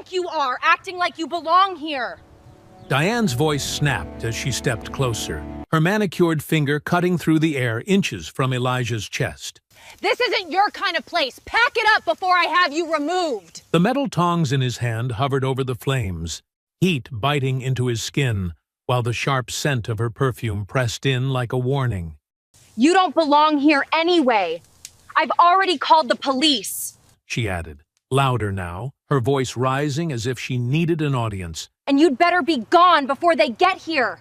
like you are, acting like you belong here. Diane's voice snapped as she stepped closer, her manicured finger cutting through the air inches from Elijah's chest. This isn't your kind of place. Pack it up before I have you removed. The metal tongs in his hand hovered over the flames, heat biting into his skin, while the sharp scent of her perfume pressed in like a warning. You don't belong here anyway. I've already called the police, she added, louder now, her voice rising as if she needed an audience. And you'd better be gone before they get here.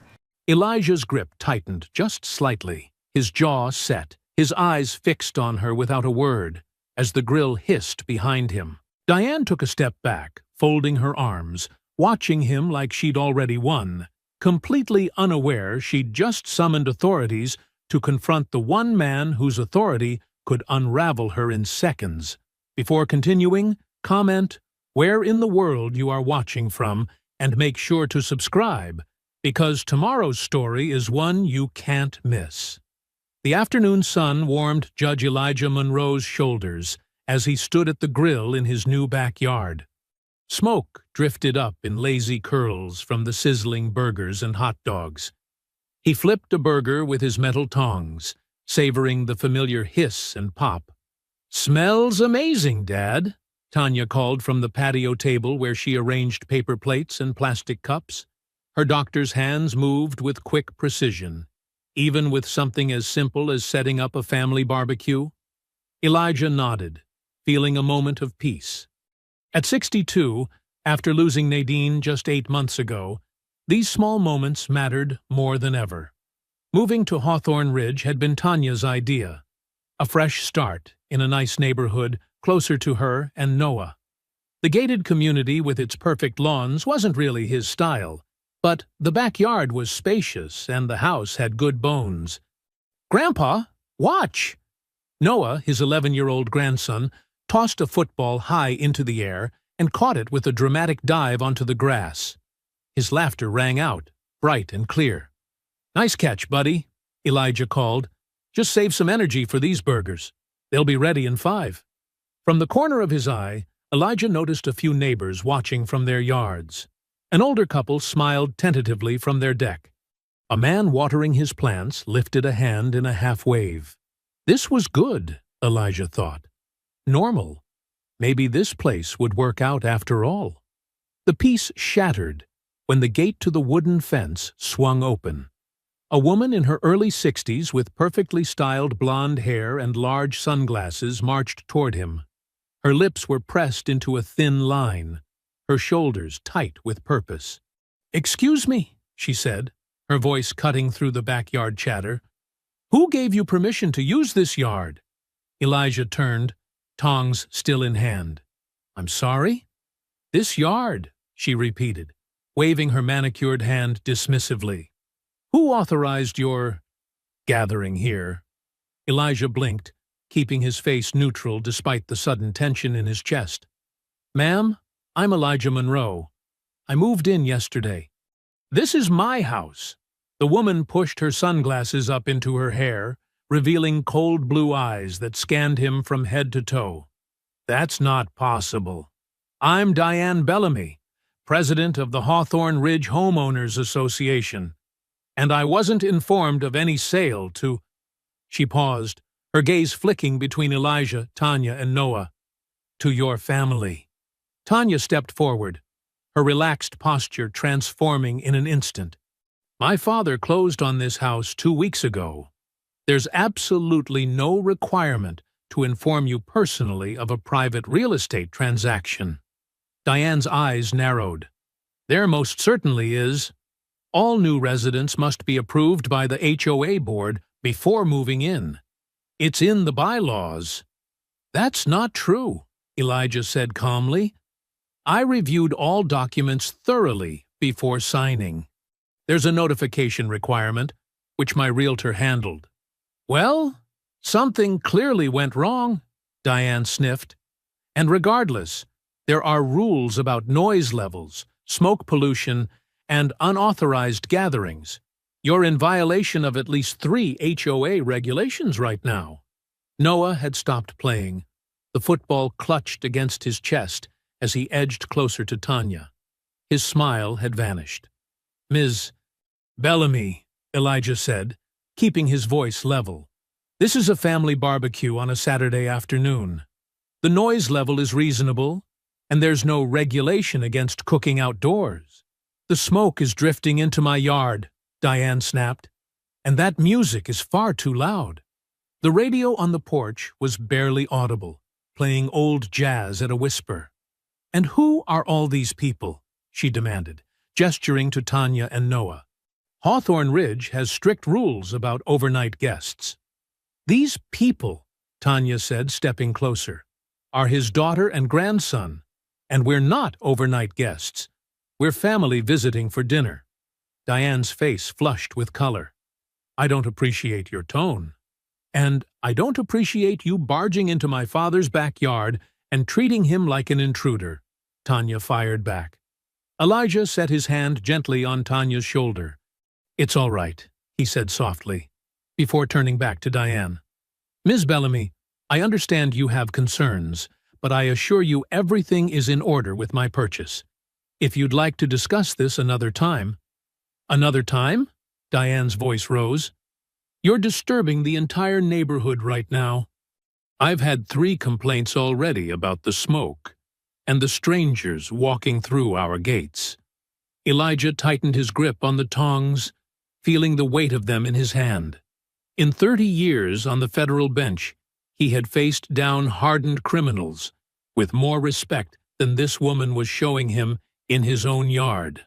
Elijah's grip tightened just slightly, his jaw set, his eyes fixed on her without a word, as the grill hissed behind him. Diane took a step back, folding her arms, watching him like she'd already won, completely unaware she'd just summoned authorities to confront the one man whose authority could unravel her in seconds. Before continuing, comment where in the world you are watching from and make sure to subscribe, because tomorrow's story is one you can't miss. The afternoon sun warmed Judge Elijah Monroe's shoulders as he stood at the grill in his new backyard. Smoke drifted up in lazy curls from the sizzling burgers and hot dogs. He flipped a burger with his metal tongs, savoring the familiar hiss and pop. "Smells amazing, Dad," Tanya called from the patio table where she arranged paper plates and plastic cups. Her doctor's hands moved with quick precision, even with something as simple as setting up a family barbecue. Elijah nodded, feeling a moment of peace. At 62, after losing Nadine just 8 months ago, these small moments mattered more than ever. Moving to Hawthorne Ridge had been Tanya's idea. A fresh start in a nice neighborhood closer to her and Noah. The gated community with its perfect lawns wasn't really his style, but the backyard was spacious and the house had good bones. "Grandpa, watch!" Noah, his 11-year-old grandson, tossed a football high into the air and caught it with a dramatic dive onto the grass. His laughter rang out, bright and clear. "Nice catch, buddy," Elijah called. "Just save some energy for these burgers. They'll be ready in 5. From the corner of his eye, Elijah noticed a few neighbors watching from their yards. An older couple smiled tentatively from their deck. A man watering his plants lifted a hand in a half-wave. This was good, Elijah thought. Normal. Maybe this place would work out after all. The peace shattered when the gate to the wooden fence swung open. A woman in her early 60s with perfectly styled blonde hair and large sunglasses marched toward him. Her lips were pressed into a thin line, her shoulders tight with purpose. "Excuse me," she said, her voice cutting through the backyard chatter. "Who gave you permission to use this yard?" Elijah turned, tongs still in hand. "I'm sorry?" "This yard," she repeated, waving her manicured hand dismissively. "Who authorized your gathering here?" Elijah blinked, keeping his face neutral despite the sudden tension in his chest. "Ma'am, I'm Elijah Monroe. I moved in yesterday. This is my house." The woman pushed her sunglasses up into her hair, revealing cold blue eyes that scanned him from head to toe. "That's not possible. I'm Diane Bellamy, president of the Hawthorne Ridge Homeowners Association, and I wasn't informed of any sale to—" She paused, her gaze flicking between Elijah, Tanya, and Noah. "To your family." Tanya stepped forward, her relaxed posture transforming in an instant. "My father closed on this house 2 weeks ago. There's absolutely no requirement to inform you personally of a private real estate transaction." Diane's eyes narrowed. "There most certainly is. All new residents must be approved by the HOA board before moving in. It's in the bylaws." "That's not true," Elijah said calmly. "I reviewed all documents thoroughly before signing. There's a notification requirement, which my realtor handled." "Well, something clearly went wrong," Diane sniffed. "And regardless, there are rules about noise levels, smoke pollution, and unauthorized gatherings. You're in violation of at least 3 HOA regulations right now." Noah had stopped playing. The football clutched against his chest, as he edged closer to Tanya. His smile had vanished. "Ms. Bellamy," Elijah said, keeping his voice level. "This is a family barbecue on a Saturday afternoon. The noise level is reasonable, and there's no regulation against cooking outdoors. The smoke is drifting into my yard," Diane snapped, "and that music is far too loud." The radio on the porch was barely audible, playing old jazz at a whisper. "And who are all these people?" she demanded, gesturing to Tanya and Noah. "Hawthorne Ridge has strict rules about overnight guests." "These people," Tanya said, stepping closer, "are his daughter and grandson, and we're not overnight guests. We're family visiting for dinner." Diane's face flushed with color. "I don't appreciate your tone. And I don't appreciate you barging into my father's backyard and treating him like an intruder," Tanya fired back. Elijah set his hand gently on Tanya's shoulder. "It's all right," he said softly, before turning back to Diane. "Ms. Bellamy, I understand you have concerns, but I assure you everything is in order with my purchase. If you'd like to discuss this another time—" "Another time?" Diane's voice rose. "You're disturbing the entire neighborhood right now. I've had 3 complaints already about the smoke and the strangers walking through our gates." Elijah tightened his grip on the tongs, feeling the weight of them in his hand. In 30 years on the federal bench, he had faced down hardened criminals with more respect than this woman was showing him in his own yard.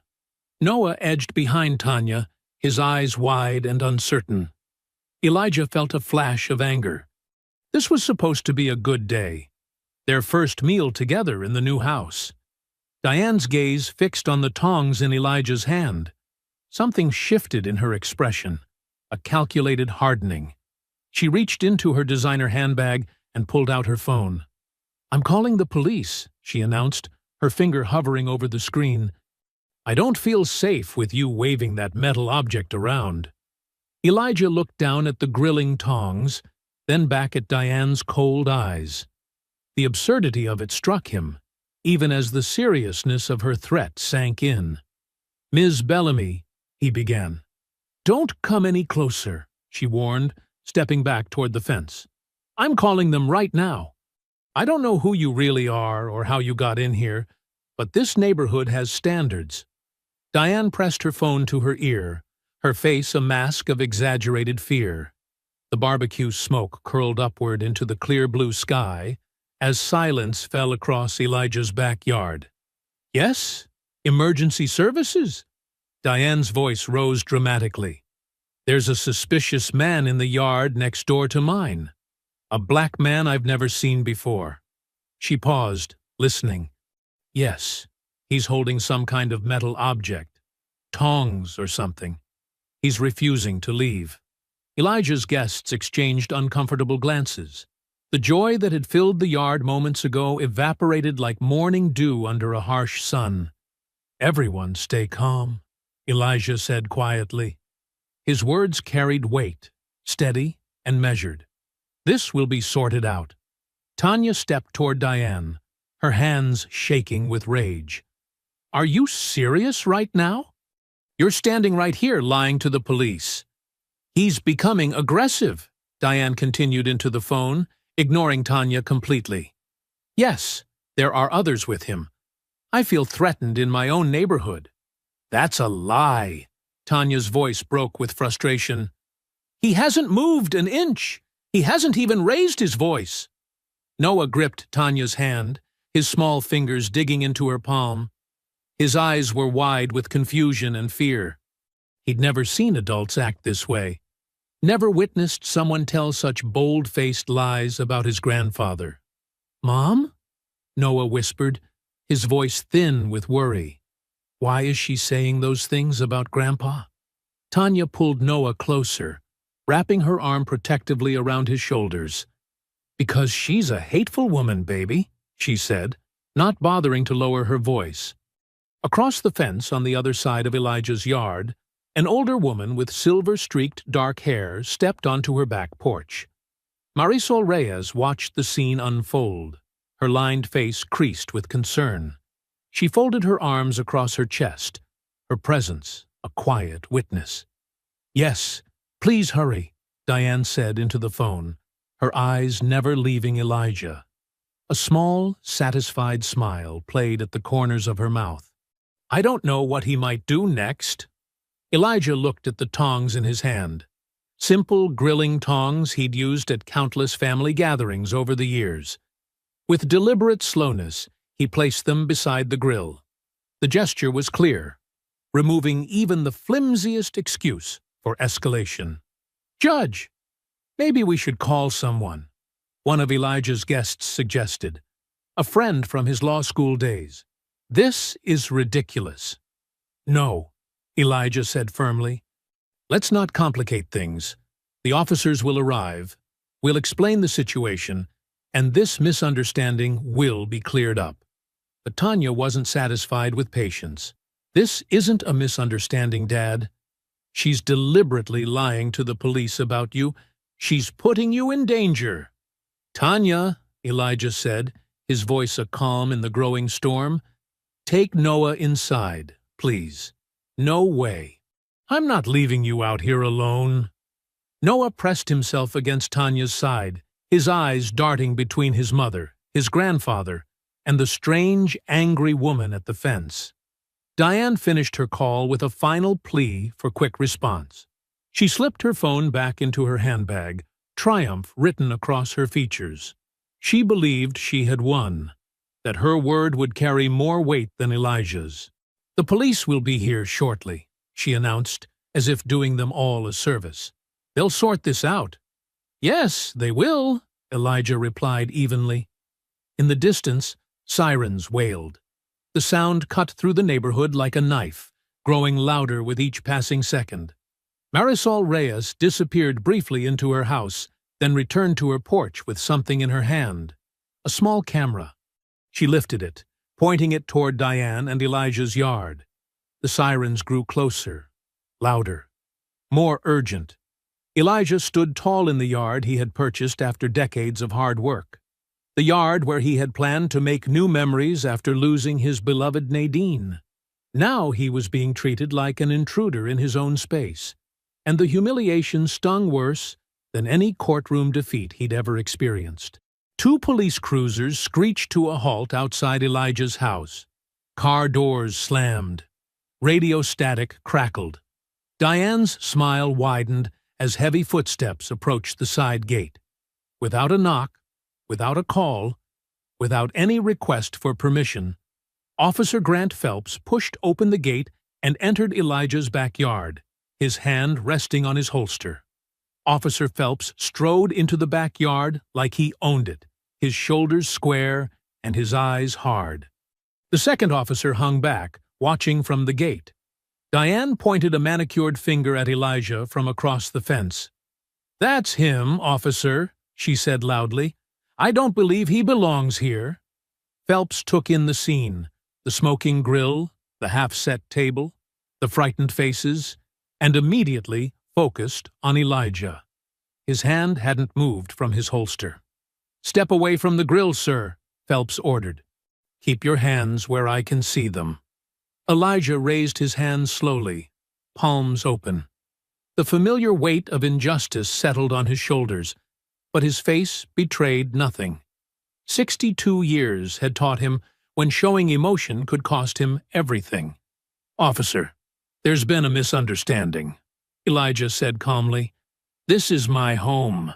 Noah edged behind Tanya, his eyes wide and uncertain. Elijah felt a flash of anger. This was supposed to be a good day, their first meal together in the new house. Diane's gaze fixed on the tongs in Elijah's hand. Something shifted in her expression, a calculated hardening. She reached into her designer handbag and pulled out her phone. "I'm calling the police," she announced, her finger hovering over the screen. "I don't feel safe with you waving that metal object around." Elijah looked down at the grilling tongs, then back at Diane's cold eyes. The absurdity of it struck him, even as the seriousness of her threat sank in. "Ms. Bellamy," he began. "Don't come any closer," she warned, stepping back toward the fence. "I'm calling them right now. I don't know who you really are or how you got in here, but this neighborhood has standards." Diane pressed her phone to her ear, her face a mask of exaggerated fear. The barbecue smoke curled upward into the clear blue sky as silence fell across Elijah's backyard. "Yes? Emergency services?" Diane's voice rose dramatically. "There's a suspicious man in the yard next door to mine. A black man I've never seen before." She paused, listening. "Yes, he's holding some kind of metal object. Tongs or something. He's refusing to leave." Elijah's guests exchanged uncomfortable glances. The joy that had filled the yard moments ago evaporated like morning dew under a harsh sun. "Everyone stay calm," Elijah said quietly. His words carried weight, steady and measured. "This will be sorted out." Tanya stepped toward Diane, her hands shaking with rage. "Are you serious right now? You're standing right here lying to the police." "He's becoming aggressive," Diane continued into the phone, ignoring Tanya completely. "Yes, there are others with him. I feel threatened in my own neighborhood." "That's a lie," Tanya's voice broke with frustration. "He hasn't moved an inch. He hasn't even raised his voice." Noah gripped Tanya's hand, his small fingers digging into her palm. His eyes were wide with confusion and fear. He'd never seen adults act this way, never witnessed someone tell such bold-faced lies about his grandfather. "Mom?" Noah whispered, his voice thin with worry. "Why is she saying those things about Grandpa?" Tanya pulled Noah closer, wrapping her arm protectively around his shoulders. "Because she's a hateful woman, baby," she said, not bothering to lower her voice. Across the fence on the other side of Elijah's yard, an older woman with silver-streaked dark hair stepped onto her back porch. Marisol Reyes watched the scene unfold, her lined face creased with concern. She folded her arms across her chest, her presence a quiet witness. "Yes, please hurry," Diane said into the phone, her eyes never leaving Elijah. A small, satisfied smile played at the corners of her mouth. "I don't know what he might do next." Elijah looked at the tongs in his hand. Simple grilling tongs he'd used at countless family gatherings over the years. With deliberate slowness, he placed them beside the grill. The gesture was clear, removing even the flimsiest excuse for escalation. "Judge, maybe we should call someone," one of Elijah's guests suggested. "A friend from his law school days. This is ridiculous." "No," Elijah said firmly. "Let's not complicate things. The officers will arrive. We'll explain the situation, and this misunderstanding will be cleared up." But Tanya wasn't satisfied with patience. "This isn't a misunderstanding, Dad. She's deliberately lying to the police about you. She's putting you in danger." "Tanya," Elijah said, his voice a calm in the growing storm, "take Noah inside, please." "No way. I'm not leaving you out here alone." Noah pressed himself against Tanya's side, his eyes darting between his mother, his grandfather, and the strange, angry woman at the fence. Diane finished her call with a final plea for quick response. She slipped her phone back into her handbag, triumph written across her features. She believed she had won, that her word would carry more weight than Elijah's. "The police will be here shortly," she announced, as if doing them all a service. "They'll sort this out." "Yes, they will," Elijah replied evenly. In the distance, sirens wailed. The sound cut through the neighborhood like a knife, growing louder with each passing second. Marisol Reyes disappeared briefly into her house, then returned to her porch with something in her hand. A small camera. She lifted it, pointing it toward Diane and Elijah's yard. The sirens grew closer, louder, more urgent. Elijah stood tall in the yard he had purchased after decades of hard work. The yard where he had planned to make new memories after losing his beloved Nadine. Now he was being treated like an intruder in his own space, and the humiliation stung worse than any courtroom defeat he'd ever experienced. Two police cruisers screeched to a halt outside Elijah's house. Car doors slammed. Radio static crackled. Diane's smile widened as heavy footsteps approached the side gate. Without a knock, without a call, without any request for permission, Officer Grant Phelps pushed open the gate and entered Elijah's backyard, his hand resting on his holster. Officer Phelps strode into the backyard like he owned it, his shoulders square and his eyes hard. The second officer hung back, watching from the gate. Diane pointed a manicured finger at Elijah from across the fence. "That's him, officer," she said loudly. "I don't believe he belongs here." Phelps took in the scene, the smoking grill, the half-set table, the frightened faces, and immediately focused on Elijah. His hand hadn't moved from his holster. "Step away from the grill, sir," Phelps ordered. "Keep your hands where I can see them." Elijah raised his hands slowly, palms open. The familiar weight of injustice settled on his shoulders, but his face betrayed nothing. 62 years had taught him when showing emotion could cost him everything. "Officer, there's been a misunderstanding," Elijah said calmly. "This is my home."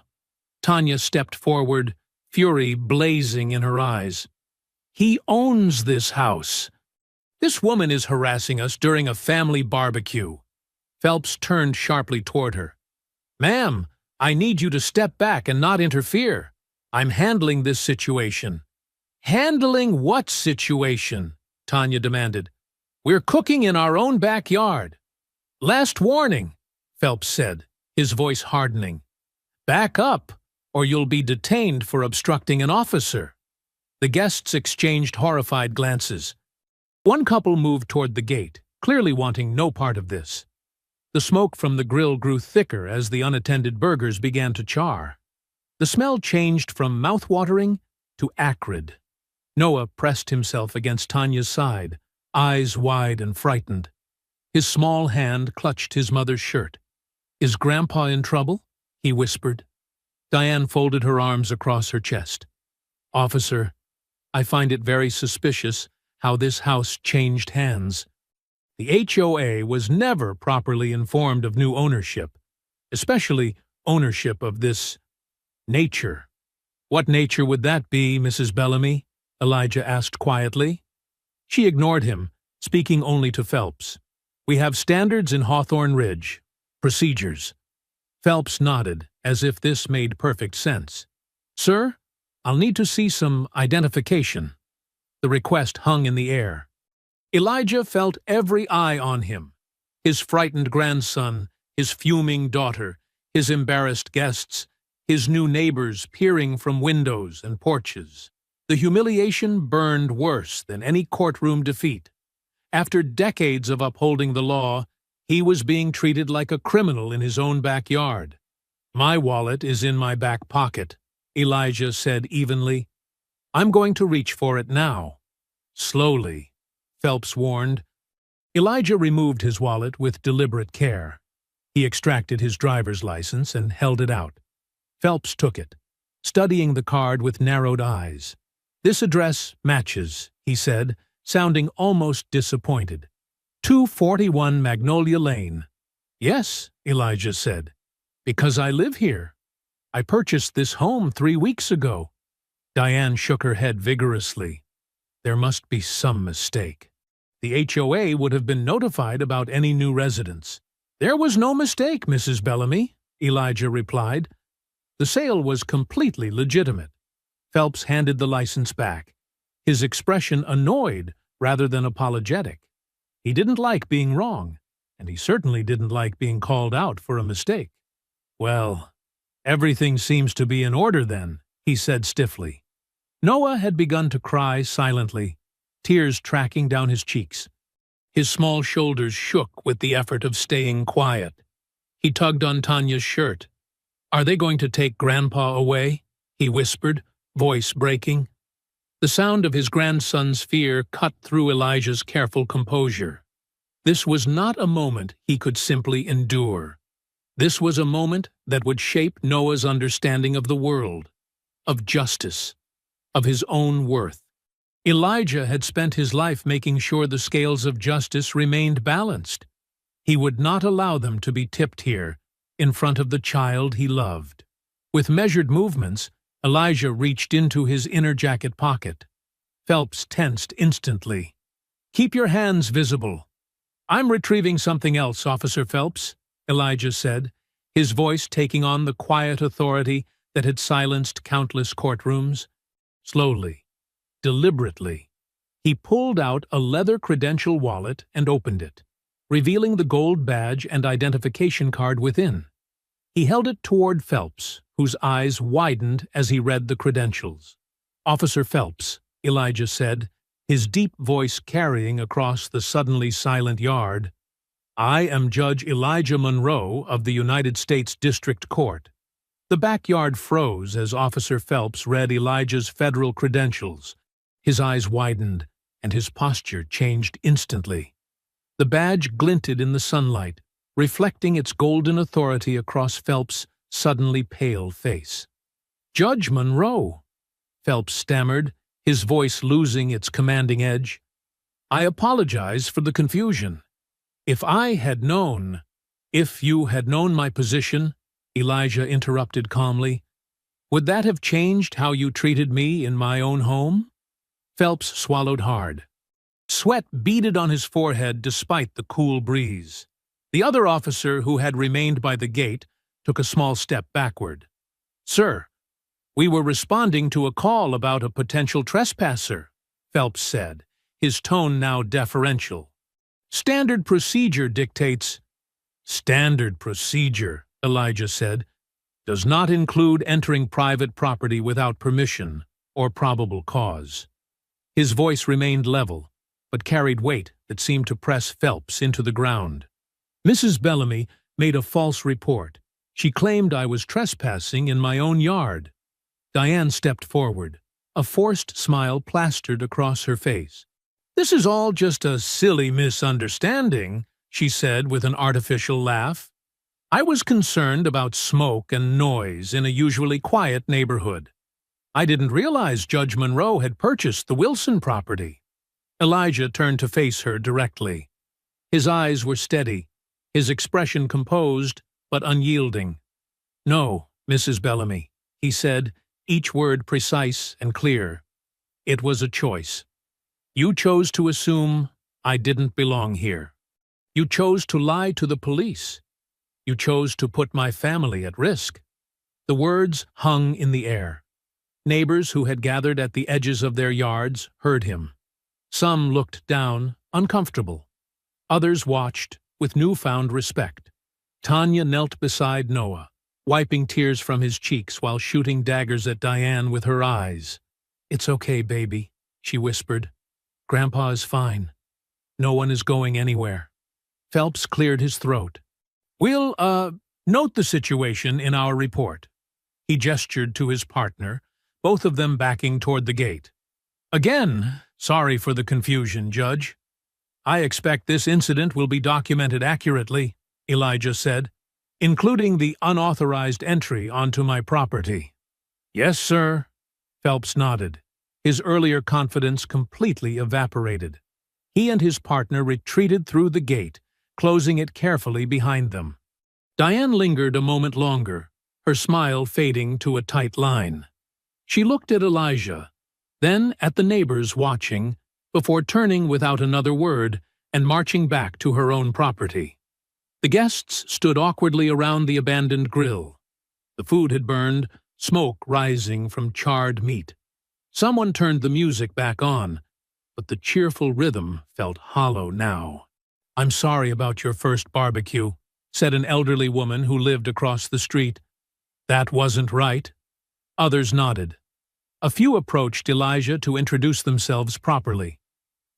Tanya stepped forward, fury blazing in her eyes. "He owns this house. This woman is harassing us during a family barbecue." Phelps turned sharply toward her. "Ma'am, I need you to step back and not interfere. I'm handling this situation." "Handling what situation?" Tanya demanded. "We're cooking in our own backyard." "Last warning," Phelps said, his voice hardening. "Back up, or you'll be detained for obstructing an officer." The guests exchanged horrified glances. One couple moved toward the gate, clearly wanting no part of this. The smoke from the grill grew thicker as the unattended burgers began to char. The smell changed from mouth-watering to acrid. Noah pressed himself against Tanya's side, eyes wide and frightened. His small hand clutched his mother's shirt. "Is Grandpa in trouble?" he whispered. Diane folded her arms across her chest. "Officer, I find it very suspicious how this house changed hands. The HOA was never properly informed of new ownership, especially ownership of this nature." "What nature would that be, Mrs. Bellamy?" Elijah asked quietly. She ignored him, speaking only to Phelps. "We have standards in Hawthorne Ridge. Procedures." Phelps nodded, as if this made perfect sense. "Sir, I'll need to see some identification." The request hung in the air. Elijah felt every eye on him. His frightened grandson, his fuming daughter, his embarrassed guests, his new neighbors peering from windows and porches. The humiliation burned worse than any courtroom defeat. After decades of upholding the law, he was being treated like a criminal in his own backyard. "My wallet is in my back pocket," Elijah said evenly. "I'm going to reach for it now." "Slowly," Phelps warned. Elijah removed his wallet with deliberate care. He extracted his driver's license and held it out. Phelps took it, studying the card with narrowed eyes. "This address matches," he said, sounding almost disappointed. 241 Magnolia Lane." "Yes," Elijah said, "because I live here. I purchased this home 3 weeks ago." Diane shook her head vigorously. "There must be some mistake. The HOA would have been notified about any new residents." "There was no mistake, Mrs. Bellamy," Elijah replied. "The sale was completely legitimate." Phelps handed the license back, his expression annoyed rather than apologetic. He didn't like being wrong, and he certainly didn't like being called out for a mistake. "Well, everything seems to be in order then," he said stiffly. Noah had begun to cry silently, tears tracking down his cheeks. His small shoulders shook with the effort of staying quiet. He tugged on Tanya's shirt. "Are they going to take Grandpa away?" he whispered, voice breaking. The sound of his grandson's fear cut through Elijah's careful composure. This was not a moment he could simply endure. This was a moment that would shape Noah's understanding of the world, of justice, of his own worth. Elijah had spent his life making sure the scales of justice remained balanced. He would not allow them to be tipped here, in front of the child he loved. With measured movements, Elijah reached into his inner jacket pocket. Phelps tensed instantly. "Keep your hands visible." "I'm retrieving something else, Officer Phelps," Elijah said, his voice taking on the quiet authority that had silenced countless courtrooms. Slowly, deliberately, he pulled out a leather credential wallet and opened it, revealing the gold badge and identification card within. He held it toward Phelps, whose eyes widened as he read the credentials. "Officer Phelps," Elijah said, his deep voice carrying across the suddenly silent yard, "I am Judge Elijah Monroe of the United States District Court." The backyard froze as Officer Phelps read Elijah's federal credentials. His eyes widened, and his posture changed instantly. The badge glinted in the sunlight, reflecting its golden authority across Phelps' suddenly pale face. "Judge Monroe," Phelps stammered, his voice losing its commanding edge. "I apologize for the confusion. If you had known my position," Elijah interrupted calmly, "would that have changed how you treated me in my own home?" Phelps swallowed hard. Sweat beaded on his forehead despite the cool breeze. The other officer, who had remained by the gate, took a small step backward. "Sir, we were responding to a call about a potential trespasser," Phelps said, his tone now deferential. "Standard procedure dictates—" "Standard procedure," Elijah said, "does not include entering private property without permission or probable cause." His voice remained level, but carried weight that seemed to press Phelps into the ground. "Mrs. Bellamy made a false report. She claimed I was trespassing in my own yard." Diane stepped forward, A forced smile plastered across her face. "This is all just a silly misunderstanding," she said with an artificial laugh. "I was concerned about smoke and noise in a usually quiet neighborhood. I didn't realize Judge Monroe had purchased the Wilson property." Elijah turned to face her directly. His eyes were steady, his expression composed but unyielding. "No, Mrs. Bellamy," he said, each word precise and clear. "It was a choice. You chose to assume I didn't belong here. You chose to lie to the police. You chose to put my family at risk." The words hung in the air. Neighbors who had gathered at the edges of their yards heard him. Some looked down, uncomfortable. Others watched, with newfound respect. Tanya knelt beside Noah, wiping tears from his cheeks while shooting daggers at Diane with her eyes. "It's okay, baby," she whispered. "Grandpa is fine. No one is going anywhere." Phelps cleared his throat. "We'll, note the situation in our report." He gestured to his partner, both of them backing toward the gate. "Again, sorry for the confusion, Judge. I expect this incident will be documented accurately," Elijah said, "including the unauthorized entry onto my property." "Yes, sir," Phelps nodded. His earlier confidence completely evaporated. He and his partner retreated through the gate, closing it carefully behind them. Diane lingered a moment longer, her smile fading to a tight line. She looked at Elijah, then at the neighbors watching, before turning without another word and marching back to her own property. The guests stood awkwardly around the abandoned grill. The food had burned, smoke rising from charred meat. Someone turned the music back on, but the cheerful rhythm felt hollow now. "I'm sorry about your first barbecue," said an elderly woman who lived across the street. "That wasn't right." Others nodded. A few approached Elijah to introduce themselves properly.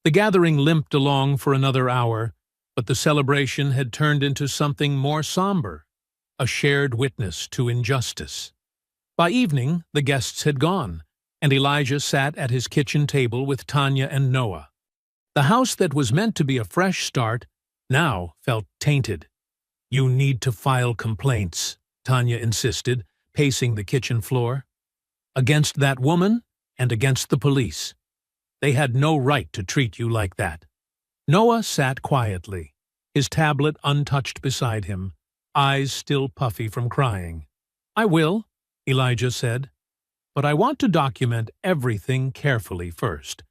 The gathering limped along for another hour, but the celebration had turned into something more somber, a shared witness to injustice. By evening, the guests had gone, and Elijah sat at his kitchen table with Tanya and Noah. The house that was meant to be a fresh start now felt tainted. "You need to file complaints," Tanya insisted, pacing the kitchen floor. "Against that woman and against the police. They had no right to treat you like that." Noah sat quietly, his tablet untouched beside him, eyes still puffy from crying. "I will," Elijah said, "but I want to document everything carefully first.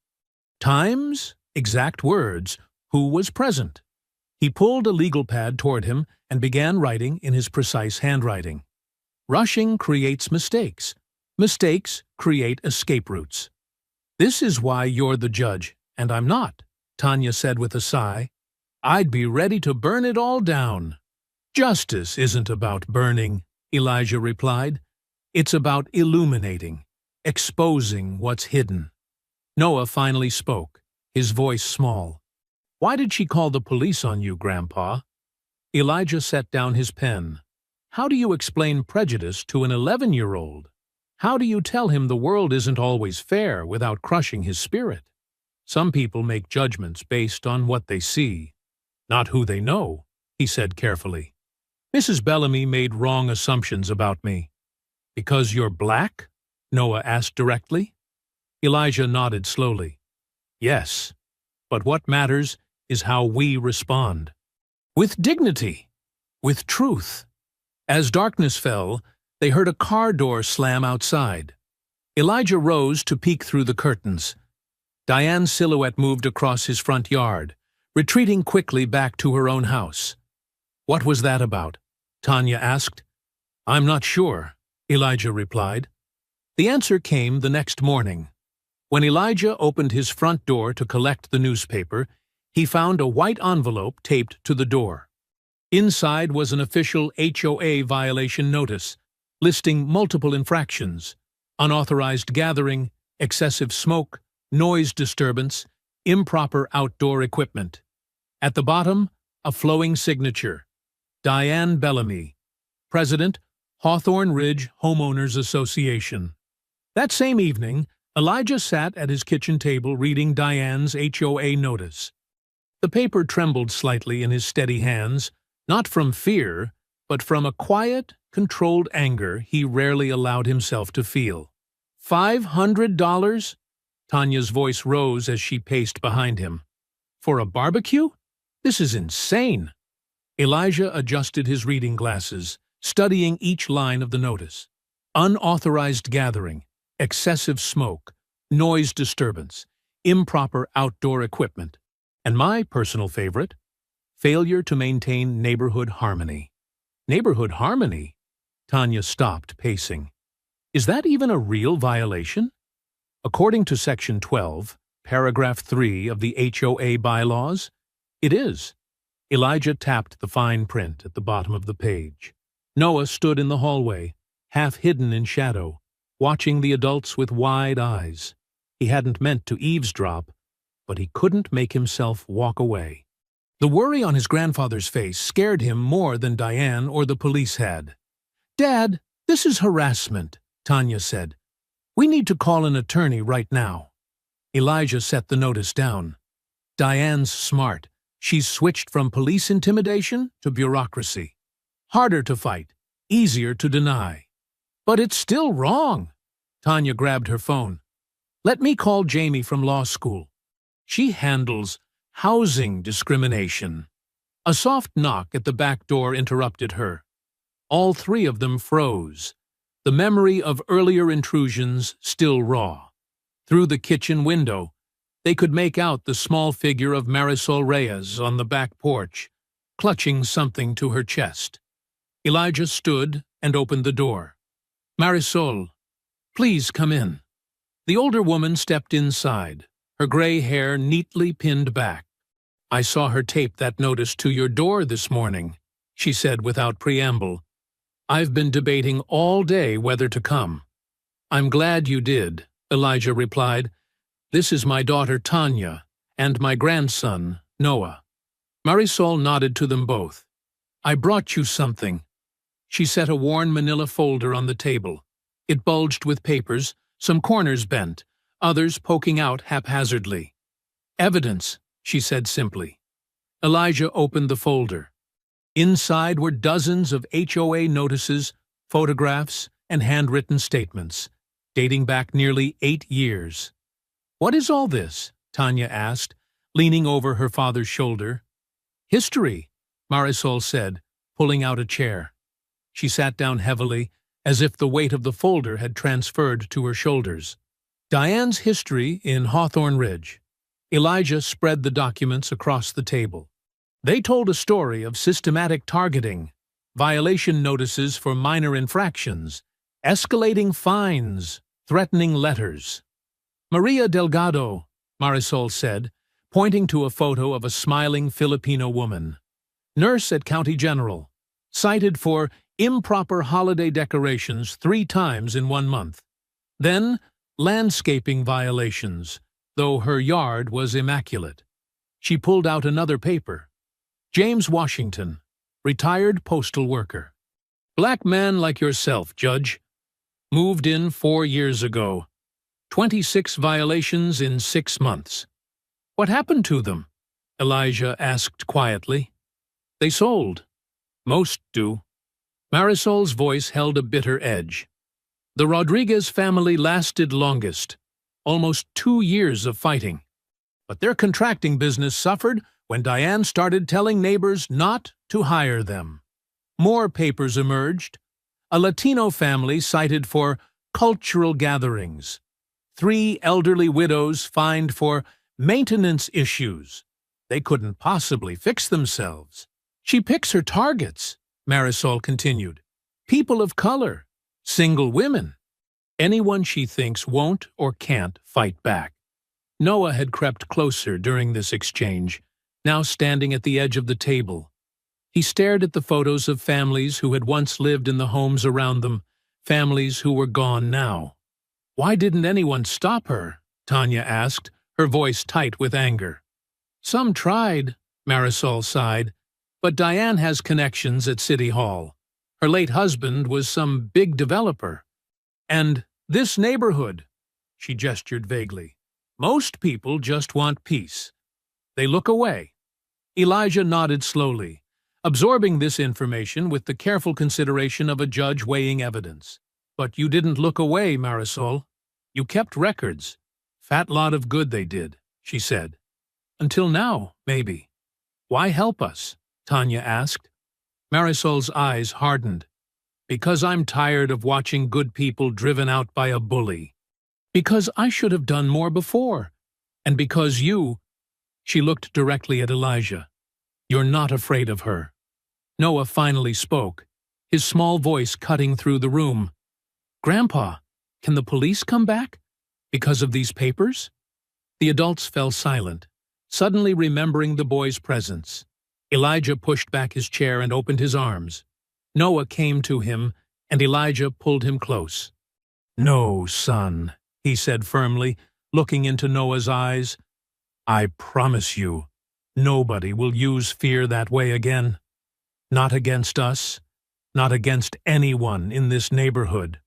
Times, exact words, who was present." He pulled a legal pad toward him and began writing in his precise handwriting. "Rushing creates mistakes. Mistakes create escape routes. This is why you're the judge, and I'm not," Tanya said with a sigh. "I'd be ready to burn it all down." "Justice isn't about burning," Elijah replied. "It's about illuminating, exposing what's hidden." Noah finally spoke, his voice small. "Why did she call the police on you, Grandpa?" Elijah set down his pen. "How do you explain prejudice to an 11-year-old? How do you tell him the world isn't always fair without crushing his spirit? Some people make judgments based on what they see, not who they know," he said carefully. "Mrs. Bellamy made wrong assumptions about me." "Because you're black?" Noah asked directly. Elijah nodded slowly. "Yes, but what matters is how we respond. With dignity, with truth." As darkness fell, they heard a car door slam outside. Elijah rose to peek through the curtains. Diane's silhouette moved across his front yard, retreating quickly back to her own house. "What was that about?" Tanya asked. "I'm not sure," Elijah replied. The answer came the next morning. When Elijah opened his front door to collect the newspaper, he found a white envelope taped to the door. Inside was an official HOA violation notice, listing multiple infractions: unauthorized gathering, excessive smoke, noise disturbance, improper outdoor equipment. At the bottom, a flowing signature: Diane Bellamy, President, Hawthorne Ridge Homeowners Association. That same evening, Elijah sat at his kitchen table reading Diane's HOA notice. The paper trembled slightly in his steady hands, not from fear, but from a quiet, controlled anger he rarely allowed himself to feel. $500? Tanya's voice rose as she paced behind him. For a barbecue? This is insane. Elijah adjusted his reading glasses, studying each line of the notice. Unauthorized gathering, excessive smoke, noise disturbance, improper outdoor equipment, and my personal favorite, failure to maintain neighborhood harmony. Neighborhood harmony? Tanya stopped pacing. Is that even a real violation? According to Section 12, Paragraph 3 of the HOA bylaws, it is. Elijah tapped the fine print at the bottom of the page. Noah stood in the hallway, half hidden in shadow, watching the adults with wide eyes. He hadn't meant to eavesdrop, but he couldn't make himself walk away. The worry on his grandfather's face scared him more than Diane or the police had. "Dad, this is harassment," Tanya said. "We need to call an attorney right now." Elijah set the notice down. Diane's smart. She's switched from police intimidation to bureaucracy. Harder to fight, easier to deny. But it's still wrong. Tanya grabbed her phone. "Let me call Jamie from law school. She handles housing discrimination." A soft knock at the back door interrupted her. All three of them froze, the memory of earlier intrusions still raw. Through the kitchen window, they could make out the small figure of Marisol Reyes on the back porch, clutching something to her chest. Elijah stood and opened the door. "Marisol, please come in." The older woman stepped inside, her gray hair neatly pinned back. "I saw her tape that notice to your door this morning," she said without preamble. "I've been debating all day whether to come." "I'm glad you did," Elijah replied. "This is my daughter Tanya, and my grandson, Noah." Marisol nodded to them both. "I brought you something." She set a worn manila folder on the table. It bulged with papers, some corners bent, others poking out haphazardly. "Evidence," she said simply. Elijah opened the folder. Inside were dozens of HOA notices, photographs, and handwritten statements, dating back nearly 8 years. "What is all this?" Tanya asked, leaning over her father's shoulder. "History," Marisol said, pulling out a chair. She sat down heavily, as if the weight of the folder had transferred to her shoulders. "Diane's history in Hawthorne Ridge." Elijah spread the documents across the table. They told a story of systematic targeting, violation notices for minor infractions, escalating fines, threatening letters. "Maria Delgado," Marisol said, pointing to a photo of a smiling Filipino woman. "Nurse at County General, cited for improper holiday decorations 3 times in 1 month. Then, landscaping violations, though her yard was immaculate." She pulled out another paper. "James Washington, retired postal worker. Black man like yourself, Judge. Moved in 4 years ago. 26 violations in 6 months. What happened to them?" Elijah asked quietly. "They sold. Most do." Marisol's voice held a bitter edge. "The Rodriguez family lasted longest, almost 2 years of fighting. But their contracting business suffered when Diane started telling neighbors not to hire them." More papers emerged. A Latino family cited for cultural gatherings. 3 elderly widows fined for maintenance issues. They couldn't possibly fix themselves. "She picks her targets," Marisol continued. "People of color, single women, anyone she thinks won't or can't fight back." Noah had crept closer during this exchange, now standing at the edge of the table. He stared at the photos of families who had once lived in the homes around them, families who were gone now. "Why didn't anyone stop her?" Tanya asked, her voice tight with anger. "Some tried," Marisol sighed, "but Diane has connections at City Hall. Her late husband was some big developer. And this neighborhood, She gestured vaguely. Most people just want peace. They look away. Elijah nodded slowly, absorbing this information with the careful consideration of a judge weighing evidence. But you didn't look away, Marisol. You kept records. Fat lot of good they did, she said. Until now, maybe. Why help us? Tanya asked. Marisol's eyes hardened. Because I'm tired of watching good people driven out by a bully. Because I should have done more before. And because you... She looked directly at Elijah. You're not afraid of her. Noah finally spoke, his small voice cutting through the room. Grandpa, can the police come back? Because of these papers? The adults fell silent, suddenly remembering the boy's presence. Elijah pushed back his chair and opened his arms. Noah came to him, and Elijah pulled him close. No, son, he said firmly, looking into Noah's eyes. I promise you, nobody will use fear that way again. Not against us, not against anyone in this neighborhood.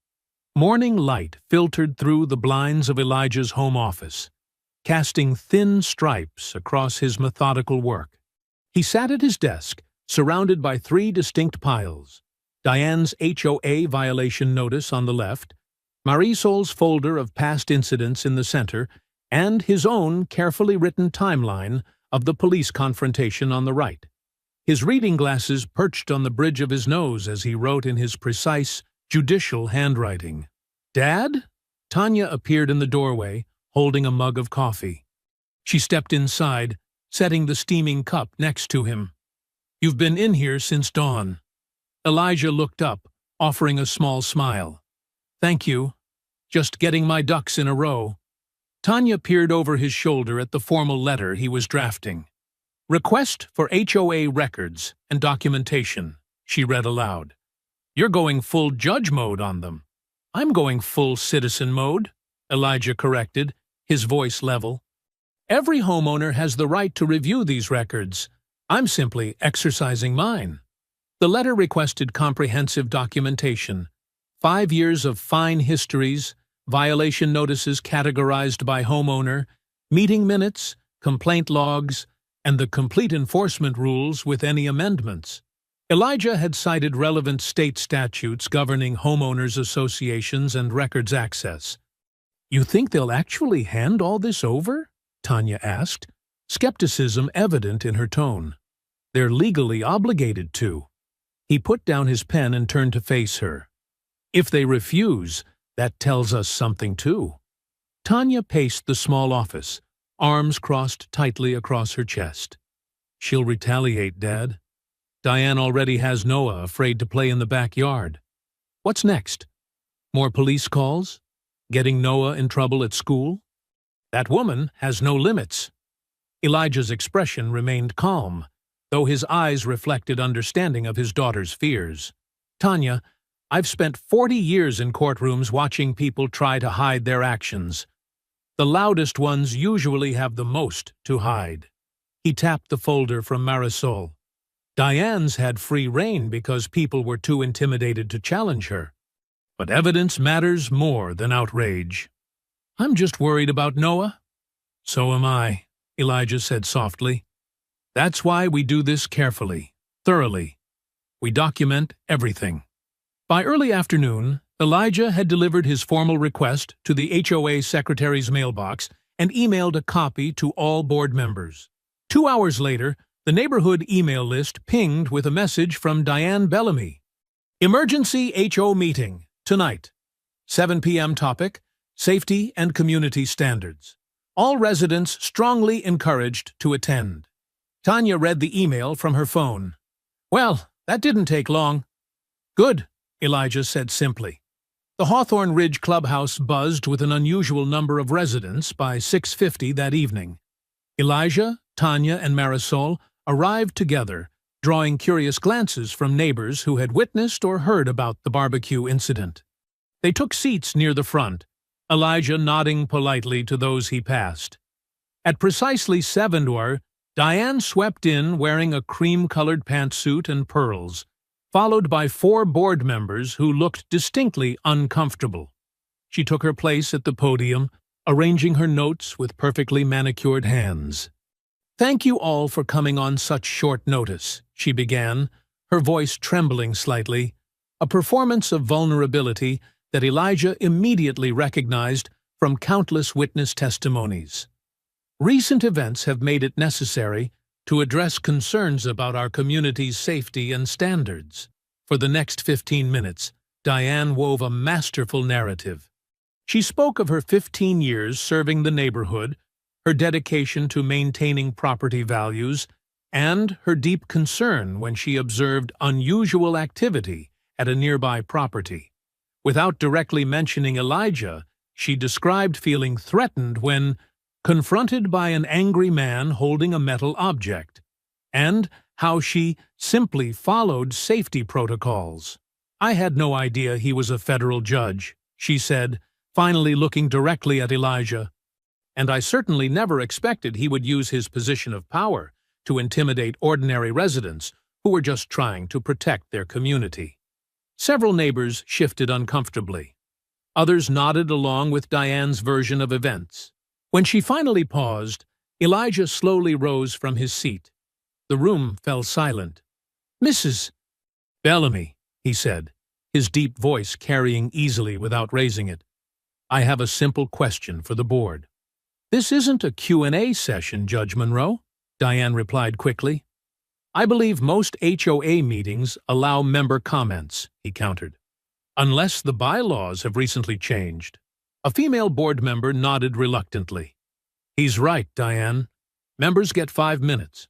Morning light filtered through the blinds of Elijah's home office, casting thin stripes across his methodical work. He sat at his desk, surrounded by 3 distinct piles: Diane's HOA violation notice on the left, Marisol's folder of past incidents in the center, and his own carefully written timeline of the police confrontation on the right. His reading glasses perched on the bridge of his nose as he wrote in his precise, judicial handwriting. Dad? Tanya appeared in the doorway, holding a mug of coffee. She stepped inside, setting the steaming cup next to him. You've been in here since dawn. Elijah looked up, offering a small smile. Thank you. Just getting my ducks in a row. Tanya peered over his shoulder at the formal letter he was drafting. Request for HOA records and documentation, she read aloud. You're going full judge mode on them. I'm going full citizen mode, Elijah corrected, his voice level. Every homeowner has the right to review these records. I'm simply exercising mine. The letter requested comprehensive documentation, 5 years of fine histories, violation notices categorized by homeowner, meeting minutes, complaint logs, and the complete enforcement rules with any amendments. Elijah had cited relevant state statutes governing homeowners associations and records access. You think they'll actually hand all this over? Tanya asked, skepticism evident in her tone. They're legally obligated to. He put down his pen and turned to face her. If they refuse, that tells us something too. Tanya paced the small office, arms crossed tightly across her chest. She'll retaliate, Dad. Diane already has Noah afraid to play in the backyard. What's next? More police calls? Getting Noah in trouble at school? That woman has no limits. Elijah's expression remained calm, though his eyes reflected understanding of his daughter's fears. Tanya, I've spent 40 years in courtrooms watching people try to hide their actions. The loudest ones usually have the most to hide. He tapped the folder from Marisol. Diane's had free rein because people were too intimidated to challenge her. But evidence matters more than outrage. I'm just worried about Noah. So am I, Elijah said softly. That's why we do this carefully, thoroughly. We document everything. By early afternoon, Elijah had delivered his formal request to the HOA secretary's mailbox and emailed a copy to all board members. 2 hours later, the neighborhood email list pinged with a message from Diane Bellamy. Emergency HO meeting, tonight. 7 p.m. topic, safety and community standards. All residents strongly encouraged to attend. Tanya read the email from her phone. Well, that didn't take long. Good, Elijah said simply. The Hawthorne Ridge clubhouse buzzed with an unusual number of residents by 6:50 that evening. Elijah, Tanya, and Marisol arrived together, drawing curious glances from neighbors who had witnessed or heard about the barbecue incident. They took seats near the front, Elijah nodding politely to those he passed. At precisely 7:00, Diane swept in wearing a cream-colored pantsuit and pearls, followed by 4 board members who looked distinctly uncomfortable. She took her place at the podium, arranging her notes with perfectly manicured hands. "Thank you all for coming on such short notice," she began, her voice trembling slightly, a performance of vulnerability that Elijah immediately recognized from countless witness testimonies. "Recent events have made it necessary to address concerns about our community's safety and standards." For the next 15 minutes, Diane wove a masterful narrative. She spoke of her 15 years serving the neighborhood, her dedication to maintaining property values, and her deep concern when she observed unusual activity at a nearby property. Without directly mentioning Elijah, she described feeling threatened when confronted by an angry man holding a metal object, and how she simply followed safety protocols. "I had no idea he was a federal judge," she said, finally looking directly at Elijah. "And I certainly never expected he would use his position of power to intimidate ordinary residents who were just trying to protect their community." Several neighbors shifted uncomfortably. Others nodded along with Diane's version of events. When she finally paused, Elijah slowly rose from his seat. The room fell silent. "Mrs. Bellamy," he said, his deep voice carrying easily without raising it, "I have a simple question for the board." "This isn't a Q&A session, Judge Monroe," Diane replied quickly. "I believe most HOA meetings allow member comments," he countered. "Unless the bylaws have recently changed." A female board member nodded reluctantly. "He's right, Diane. Members get 5 minutes."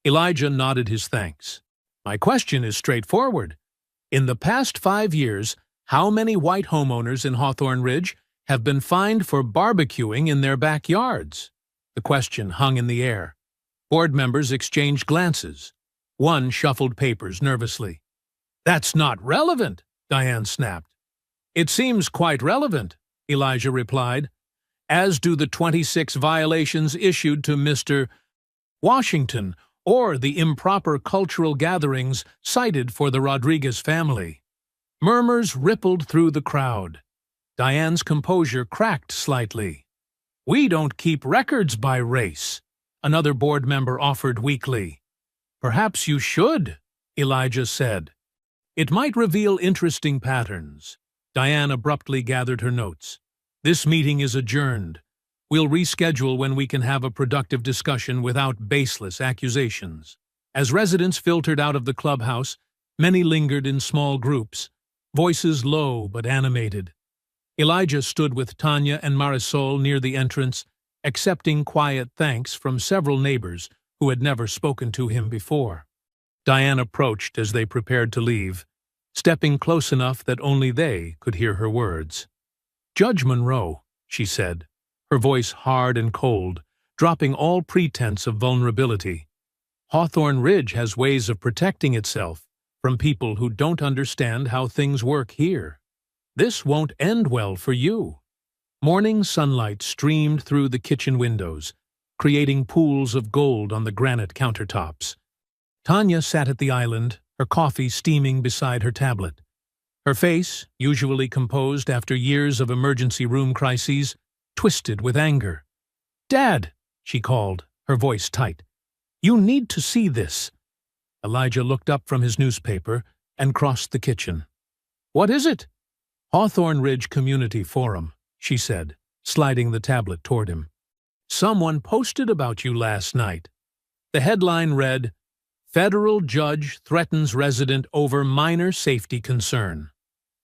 Elijah nodded his thanks. "My question is straightforward. In the past 5 years, how many white homeowners in Hawthorne Ridge have been fined for barbecuing in their backyards?" The question hung in the air. Board members exchanged glances. One shuffled papers nervously. "That's not relevant," Diane snapped. "It seems quite relevant," Elijah replied, "as do the 26 violations issued to Mr. Washington or the improper cultural gatherings cited for the Rodriguez family." Murmurs rippled through the crowd. Diane's composure cracked slightly. "We don't keep records by race," another board member offered weakly. "Perhaps you should," Elijah said. "It might reveal interesting patterns." Diane abruptly gathered her notes. "This meeting is adjourned. We'll reschedule when we can have a productive discussion without baseless accusations." As residents filtered out of the clubhouse, many lingered in small groups, voices low but animated. Elijah stood with Tanya and Marisol near the entrance, accepting quiet thanks from several neighbors who had never spoken to him before. Diane approached as they prepared to leave, stepping close enough that only they could hear her words. "Judge Monroe," she said, her voice hard and cold, dropping all pretense of vulnerability. "Hawthorne Ridge has ways of protecting itself from people who don't understand how things work here. This won't end well for you." Morning sunlight streamed through the kitchen windows, creating pools of gold on the granite countertops. Tanya sat at the island, her coffee steaming beside her tablet. Her face, usually composed after years of emergency room crises, twisted with anger. "Dad," she called, her voice tight. "You need to see this." Elijah looked up from his newspaper and crossed the kitchen. "What is it?" "Hawthorne Ridge Community Forum," she said, sliding the tablet toward him. "Someone posted about you last night." The headline read, "Federal Judge Threatens Resident Over Minor Safety Concern."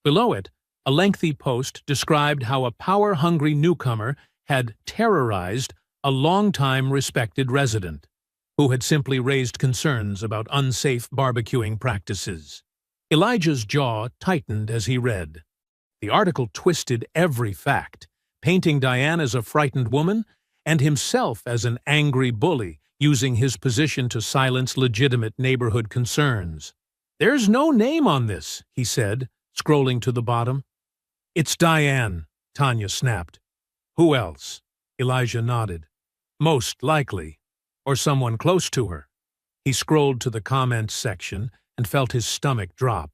Below it, a lengthy post described how a power-hungry newcomer had terrorized a long-time respected resident, who had simply raised concerns about unsafe barbecuing practices. Elijah's jaw tightened as he read. The article twisted every fact, painting Diane as a frightened woman and himself as an angry bully using his position to silence legitimate neighborhood concerns. "There's no name on this," he said, scrolling to the bottom. "It's Diane," Tanya snapped. "Who else?" Elijah nodded. "Most likely. Or someone close to her." He scrolled to the comments section and felt his stomach drop.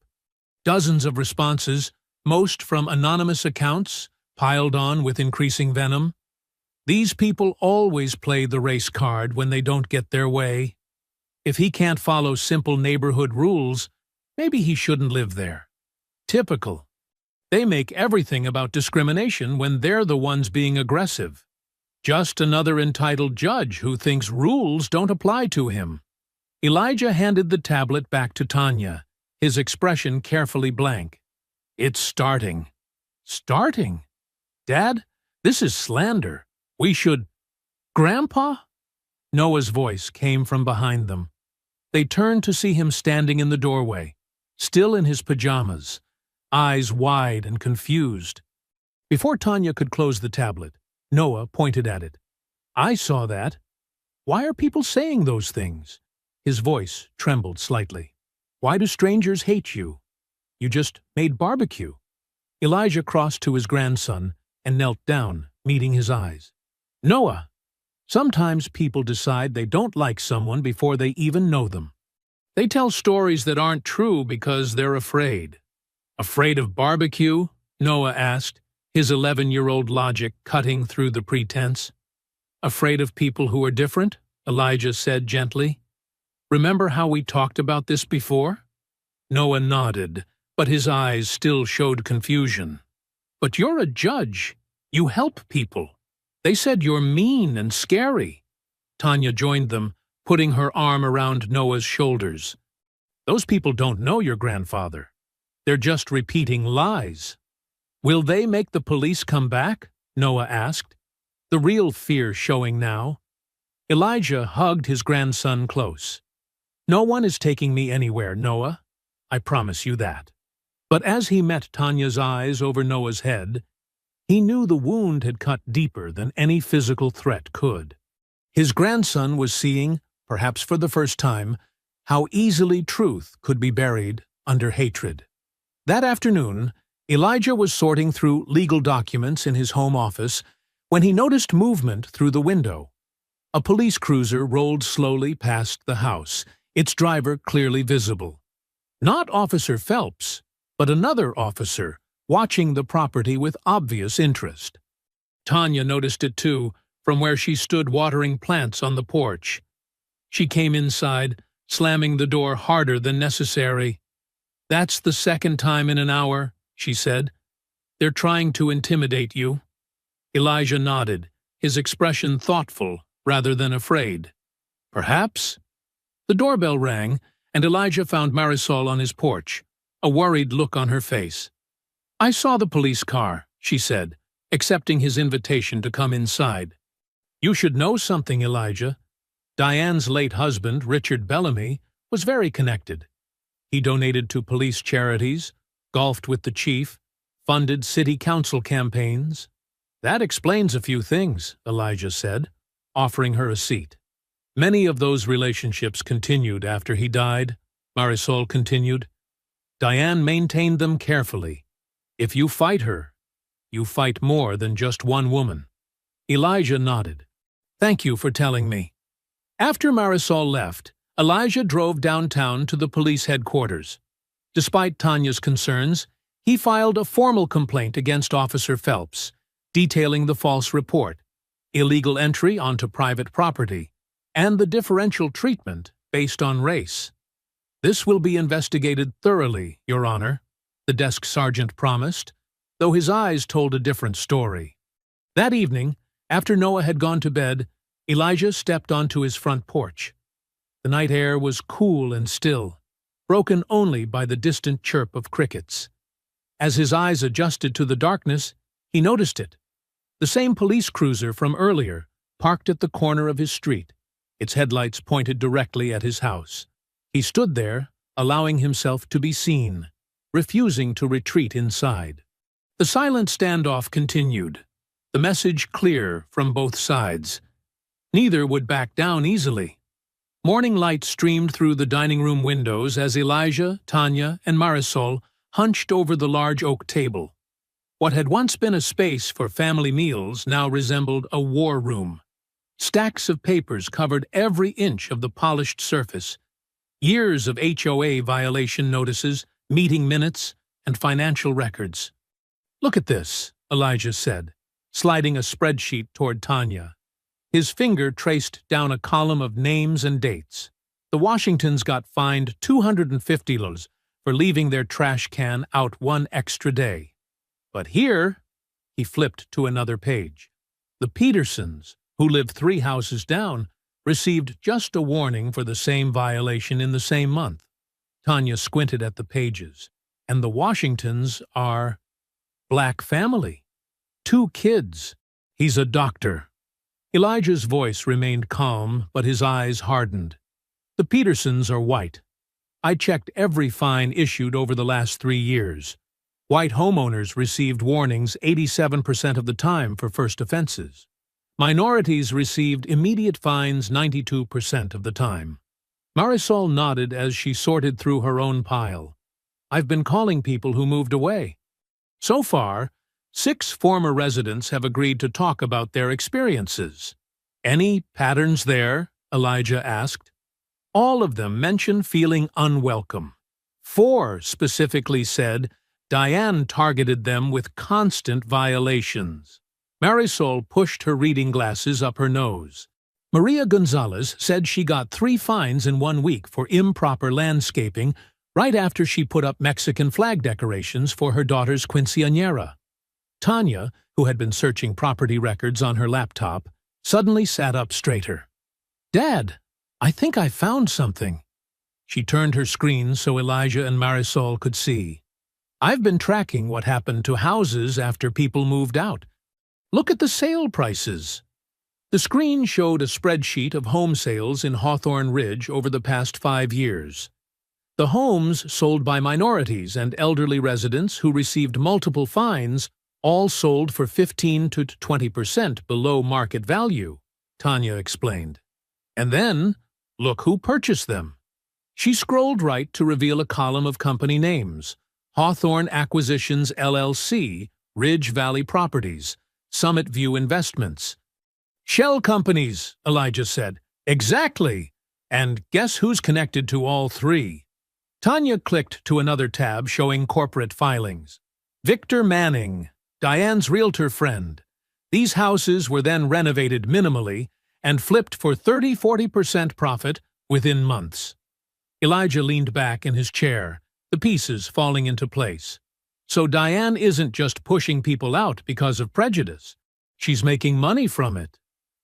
Dozens of responses, most from anonymous accounts, piled on with increasing venom. These people always play the race card when they don't get their way. If he can't follow simple neighborhood rules, maybe he shouldn't live there. Typical. They make everything about discrimination when they're the ones being aggressive. Just another entitled judge who thinks rules don't apply to him. Elijah handed the tablet back to Tanya, his expression carefully blank. It's starting. Starting? Dad, this is slander. We should… Grandpa? Noah's voice came from behind them. They turned to see him standing in the doorway, still in his pajamas, eyes wide and confused. Before Tanya could close the tablet, Noah pointed at it. I saw that. Why are people saying those things? His voice trembled slightly. Why do strangers hate you? You just made barbecue. Elijah crossed to his grandson and knelt down, meeting his eyes. Noah, sometimes people decide they don't like someone before they even know them. They tell stories that aren't true because they're afraid. Afraid of barbecue? Noah asked, his 11-year-old logic cutting through the pretense. Afraid of people who are different? Elijah said gently. Remember how we talked about this before? Noah nodded, but his eyes still showed confusion. But you're a judge. You help people. They said you're mean and scary. Tanya joined them, putting her arm around Noah's shoulders. Those people don't know your grandfather. They're just repeating lies. Will they make the police come back? Noah asked, the real fear showing now. Elijah hugged his grandson close. No one is taking me anywhere, Noah. I promise you that. But as he met Tanya's eyes over Noah's head, he knew the wound had cut deeper than any physical threat could. His grandson was seeing, perhaps for the first time, how easily truth could be buried under hatred. That afternoon, Elijah was sorting through legal documents in his home office when he noticed movement through the window. A police cruiser rolled slowly past the house, its driver clearly visible. Not Officer Phelps, but another officer, watching the property with obvious interest. Tanya noticed it too, from where she stood watering plants on the porch. She came inside, slamming the door harder than necessary. That's the second time in an hour, she said. They're trying to intimidate you. Elijah nodded, his expression thoughtful rather than afraid. Perhaps? The doorbell rang, and Elijah found Marisol on his porch, a worried look on her face. I saw the police car, she said, accepting his invitation to come inside. You should know something, Elijah. Diane's late husband, Richard Bellamy, was very connected. He donated to police charities, golfed with the chief, funded city council campaigns. That explains a few things, Elijah said, offering her a seat. Many of those relationships continued after he died, Marisol continued. Diane maintained them carefully. If you fight her, you fight more than just one woman. Elijah nodded. Thank you for telling me. After Marisol left, Elijah drove downtown to the police headquarters. Despite Tanya's concerns, he filed a formal complaint against Officer Phelps, detailing the false report, illegal entry onto private property, and the differential treatment based on race. This will be investigated thoroughly, Your Honor, the desk sergeant promised, though his eyes told a different story. That evening, after Noah had gone to bed, Elijah stepped onto his front porch. The night air was cool and still, broken only by the distant chirp of crickets. As his eyes adjusted to the darkness, he noticed it. The same police cruiser from earlier, parked at the corner of his street, its headlights pointed directly at his house. He stood there, allowing himself to be seen, refusing to retreat inside. The silent standoff continued, the message clear from both sides. Neither would back down easily. Morning light streamed through the dining room windows as Elijah, Tanya, and Marisol hunched over the large oak table. What had once been a space for family meals now resembled a war room. Stacks of papers covered every inch of the polished surface. Years of HOA violation notices, meeting minutes, and financial records. Look at this, Elijah said. sliding a spreadsheet toward Tanya. His finger traced down a column of names and dates. The Washingtons got fined $250 for leaving their trash can out one extra day. But here, he flipped to another page. The Petersons, who lived 3 houses down, received just a warning for the same violation in the same month. Tanya squinted at the pages. And the Washingtons are black family. 2 kids. He's a doctor. Elijah's voice remained calm, but his eyes hardened. The Petersons are white. I checked every fine issued over the last 3 years. White homeowners received warnings 87% of the time for first offenses. Minorities received immediate fines 92% of the time. Marisol nodded as she sorted through her own pile. I've been calling people who moved away. So far, 6 former residents have agreed to talk about their experiences. Any patterns there? Elijah asked. All of them mentioned feeling unwelcome. 4 specifically said Diane targeted them with constant violations. Marisol pushed her reading glasses up her nose. Maria Gonzalez said she got 3 fines in 1 week for improper landscaping right after she put up Mexican flag decorations for her daughter's quinceañera. Tanya, who had been searching property records on her laptop, suddenly sat up straighter. Dad, I think I found something. She turned her screen so Elijah and Marisol could see. I've been tracking what happened to houses after people moved out. Look at the sale prices. The screen showed a spreadsheet of home sales in Hawthorne Ridge over the past 5 years. The homes sold by minorities and elderly residents who received multiple fines all sold for 15 to 20% below market value, Tanya explained. And then, look who purchased them. She scrolled right to reveal a column of company names. Hawthorne Acquisitions LLC, Ridge Valley Properties, Summit View Investments. Shell companies, Elijah said. Exactly. And guess who's connected to all 3? Tanya clicked to another tab showing corporate filings. Victor Manning, Diane's realtor friend. These houses were then renovated minimally and flipped for 30–40% profit within months. Elijah leaned back in his chair, the pieces falling into place. So Diane isn't just pushing people out because of prejudice. She's making money from it.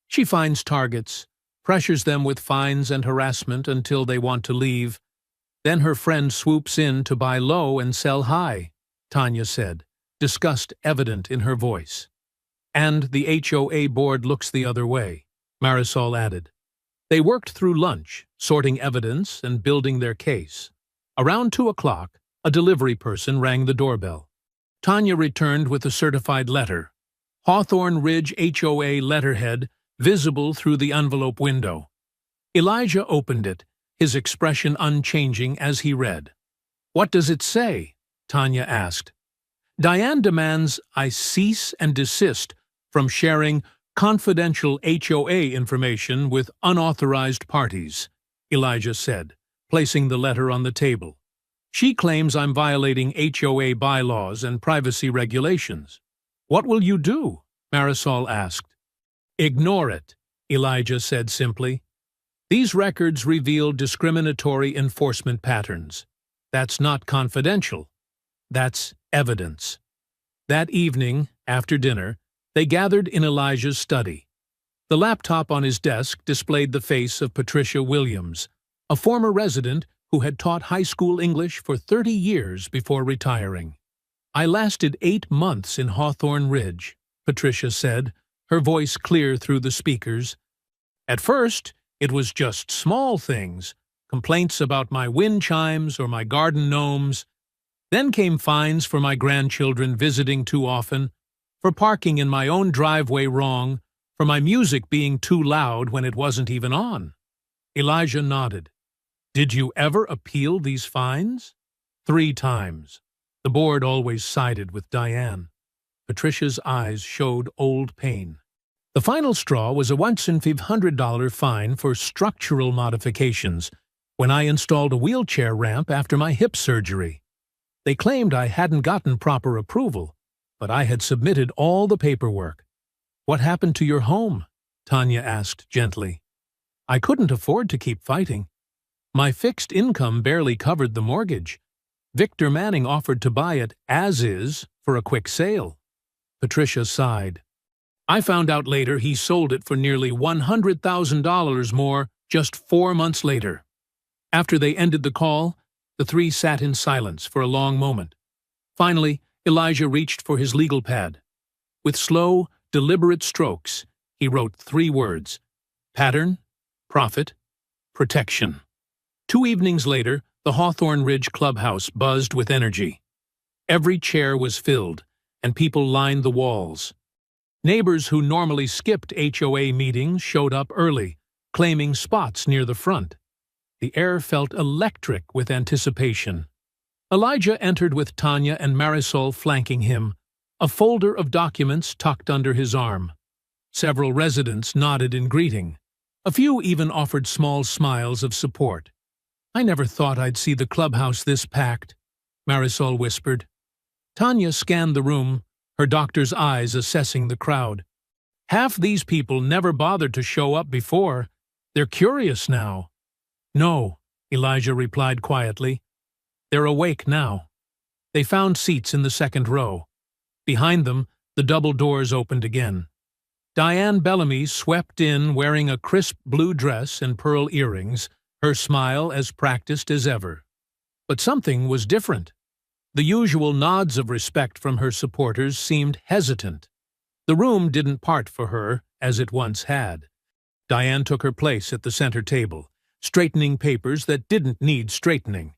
She finds targets, pressures them with fines and harassment until they want to leave. Then her friend swoops in to buy low and sell high, Tanya said, disgust evident in her voice. And the HOA board looks the other way, Marisol added. They worked through lunch, sorting evidence and building their case. Around 2 o'clock, a delivery person rang the doorbell. Tanya returned with a certified letter. Hawthorne Ridge HOA letterhead visible through the envelope window. Elijah opened it, his expression unchanging as he read. What does it say? Tanya asked. Diane demands I cease and desist from sharing confidential HOA information with unauthorized parties, Elijah said, placing the letter on the table. She claims I'm violating HOA bylaws and privacy regulations. What will you do? Marisol asked. Ignore it, Elijah said simply. These records reveal discriminatory enforcement patterns. That's not confidential. That's evidence. That evening, after dinner, they gathered in Elijah's study. The laptop on his desk displayed the face of Patricia Williams, a former resident who had taught high school English for 30 years before retiring. I lasted 8 months in Hawthorne Ridge, Patricia said, her voice clear through the speakers. At first, it was just small things, complaints about my wind chimes or my garden gnomes. Then came fines for my grandchildren visiting too often, for parking in my own driveway wrong, for my music being too loud when it wasn't even on. Elijah nodded. Did you ever appeal these fines? 3 times. The board always sided with Diane. Patricia's eyes showed old pain. The final straw was a $1,500 fine for structural modifications when I installed a wheelchair ramp after my hip surgery. They claimed I hadn't gotten proper approval, but I had submitted all the paperwork. "What happened to your home?" Tanya asked gently. "I couldn't afford to keep fighting. My fixed income barely covered the mortgage. Victor Manning offered to buy it as is for a quick sale." Patricia sighed. "I found out later he sold it for nearly $100,000 more just 4 months later." After they ended the call, the three sat in silence for a long moment. Finally, Elijah reached for his legal pad. With slow, deliberate strokes, he wrote 3 words: pattern, profit, protection. 2 evenings later, the Hawthorne Ridge clubhouse buzzed with energy. Every chair was filled, and people lined the walls. Neighbors who normally skipped HOA meetings showed up early, claiming spots near the front. The air felt electric with anticipation. Elijah entered with Tanya and Marisol flanking him, a folder of documents tucked under his arm. Several residents nodded in greeting. A few even offered small smiles of support. "I never thought I'd see the clubhouse this packed," Marisol whispered. Tanya scanned the room, her doctor's eyes assessing the crowd. "Half these people never bothered to show up before. They're curious now." "No," Elijah replied quietly. "They're awake now." They found seats in the second row. Behind them, the double doors opened again. Diane Bellamy swept in wearing a crisp blue dress and pearl earrings, her smile as practiced as ever. But something was different. The usual nods of respect from her supporters seemed hesitant. The room didn't part for her, as it once had. Diane took her place at the center table, straightening papers that didn't need straightening.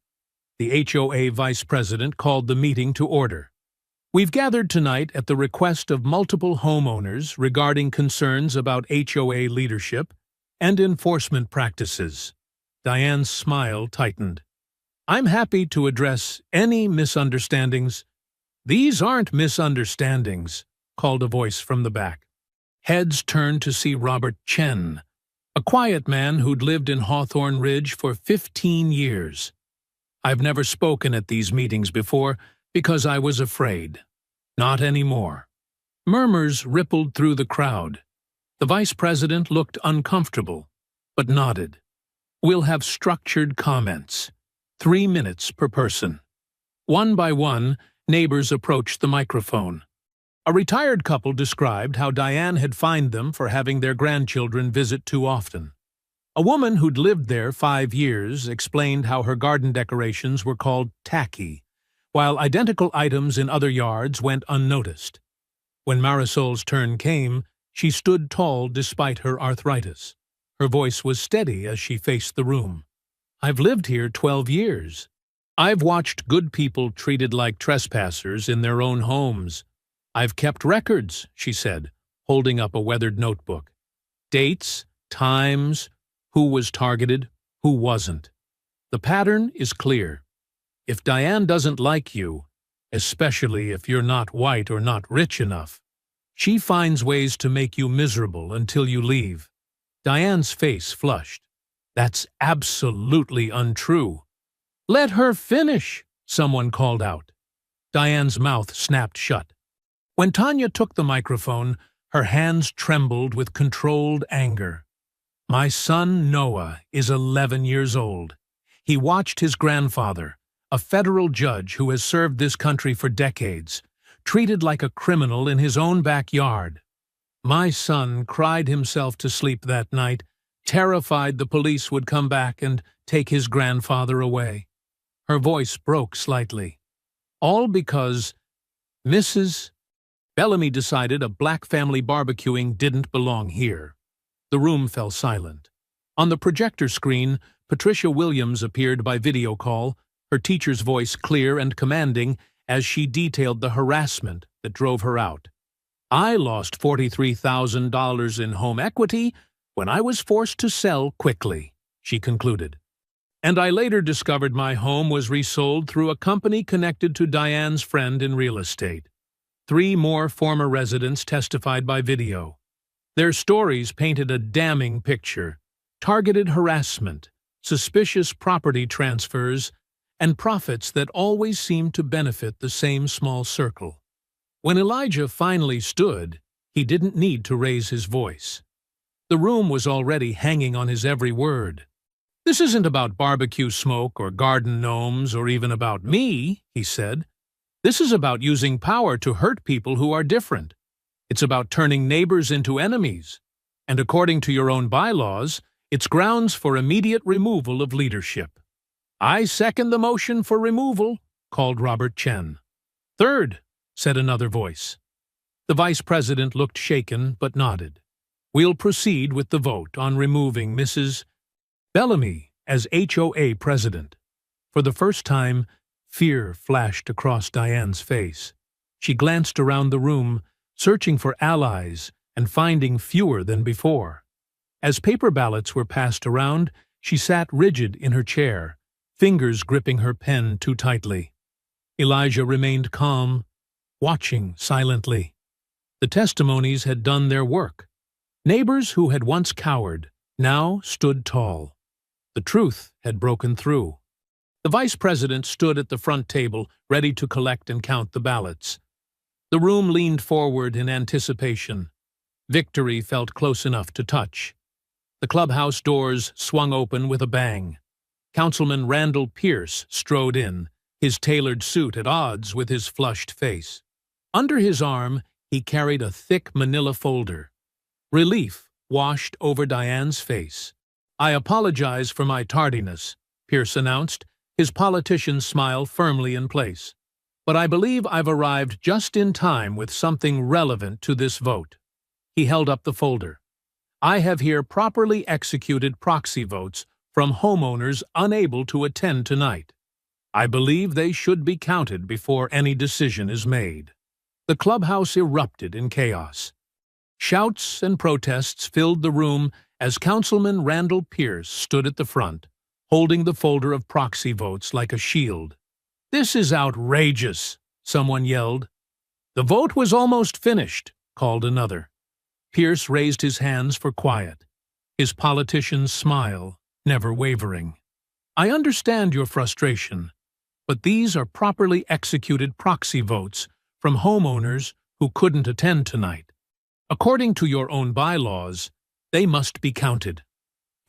The HOA vice president called the meeting to order. "We've gathered tonight at the request of multiple homeowners regarding concerns about HOA leadership and enforcement practices." Diane's smile tightened. "I'm happy to address any misunderstandings." "These aren't misunderstandings," called a voice from the back. Heads turned to see Robert Chen, a quiet man who'd lived in Hawthorne Ridge for 15 years. "I've never spoken at these meetings before because I was afraid. Not anymore." Murmurs rippled through the crowd. The vice president looked uncomfortable, but nodded. "We'll have structured comments. 3 minutes per person." One by one, neighbors approached the microphone. A retired couple described how Diane had fined them for having their grandchildren visit too often. A woman who'd lived there 5 years explained how her garden decorations were called tacky, while identical items in other yards went unnoticed. When Marisol's turn came, she stood tall despite her arthritis. Her voice was steady as she faced the room. "I've lived here 12 years. I've watched good people treated like trespassers in their own homes. I've kept records," she said, holding up a weathered notebook. "Dates, times, who was targeted, who wasn't. The pattern is clear. If Diane doesn't like you, especially if you're not white or not rich enough, she finds ways to make you miserable until you leave." Diane's face flushed. "That's absolutely untrue." "Let her finish," someone called out. Diane's mouth snapped shut. When Tanya took the microphone, her hands trembled with controlled anger. "My son Noah is 11 years old. He watched his grandfather, a federal judge who has served this country for decades, treated like a criminal in his own backyard. My son cried himself to sleep that night, terrified the police would come back and take his grandfather away." Her voice broke slightly. "All because Mrs. Bellamy decided a black family barbecuing didn't belong here." The room fell silent. On the projector screen, Patricia Williams appeared by video call, her teacher's voice clear and commanding as she detailed the harassment that drove her out. "I lost $43,000 in home equity when I was forced to sell quickly," she concluded. "And I later discovered my home was resold through a company connected to Diane's friend in real estate." 3 more former residents testified by video. Their stories painted a damning picture: targeted harassment, suspicious property transfers, and profits that always seemed to benefit the same small circle. When Elijah finally stood, He didn't need to raise his voice. The room was already hanging on his every word. "This isn't about barbecue smoke or garden gnomes or even about me," he said. "This is about using power to hurt people who are different. It's about turning neighbors into enemies. And according to your own bylaws, it's grounds for immediate removal of leadership." "I second the motion for removal," called Robert Chen. "Third," said another voice. The vice president looked shaken but nodded. "We'll proceed with the vote on removing Mrs. Bellamy as HOA president." For the first time, fear flashed across Diane's face. She glanced around the room, searching for allies and finding fewer than before. As paper ballots were passed around, she sat rigid in her chair, fingers gripping her pen too tightly. Elijah remained calm, watching silently. The testimonies had done their work. Neighbors who had once cowered now stood tall. The truth had broken through. The vice president stood at the front table, ready to collect and count the ballots. The room leaned forward in anticipation. Victory felt close enough to touch. The clubhouse doors swung open with a bang. Councilman Randall Pierce strode in, his tailored suit at odds with his flushed face. Under his arm, he carried a thick manila folder. Relief washed over Diane's face. "I apologize for my tardiness," Pierce announced, his politician's smile firmly in place. "But I believe I've arrived just in time with something relevant to this vote." He held up the folder. "I have here properly executed proxy votes from homeowners unable to attend tonight. I believe they should be counted before any decision is made." The clubhouse erupted in chaos. Shouts and protests filled the room as Councilman Randall Pierce stood at the front, holding the folder of proxy votes like a shield. "This is outrageous," someone yelled. "The vote was almost finished," called another. Pierce raised his hands for quiet, his politician's smile never wavering. "I understand your frustration, but these are properly executed proxy votes from homeowners who couldn't attend tonight. According to your own bylaws, they must be counted."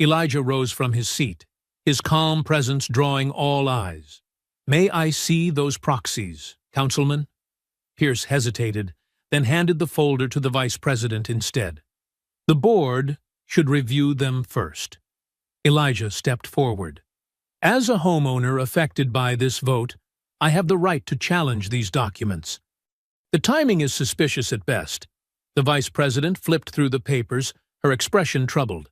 Elijah rose from his seat, his calm presence drawing all eyes. "May I see those proxies, Councilman?" Pierce hesitated, then handed the folder to the vice president instead. "The board should review them first." Elijah stepped forward. "As a homeowner affected by this vote, I have the right to challenge these documents." "The timing is suspicious at best." The vice president flipped through the papers, her expression troubled.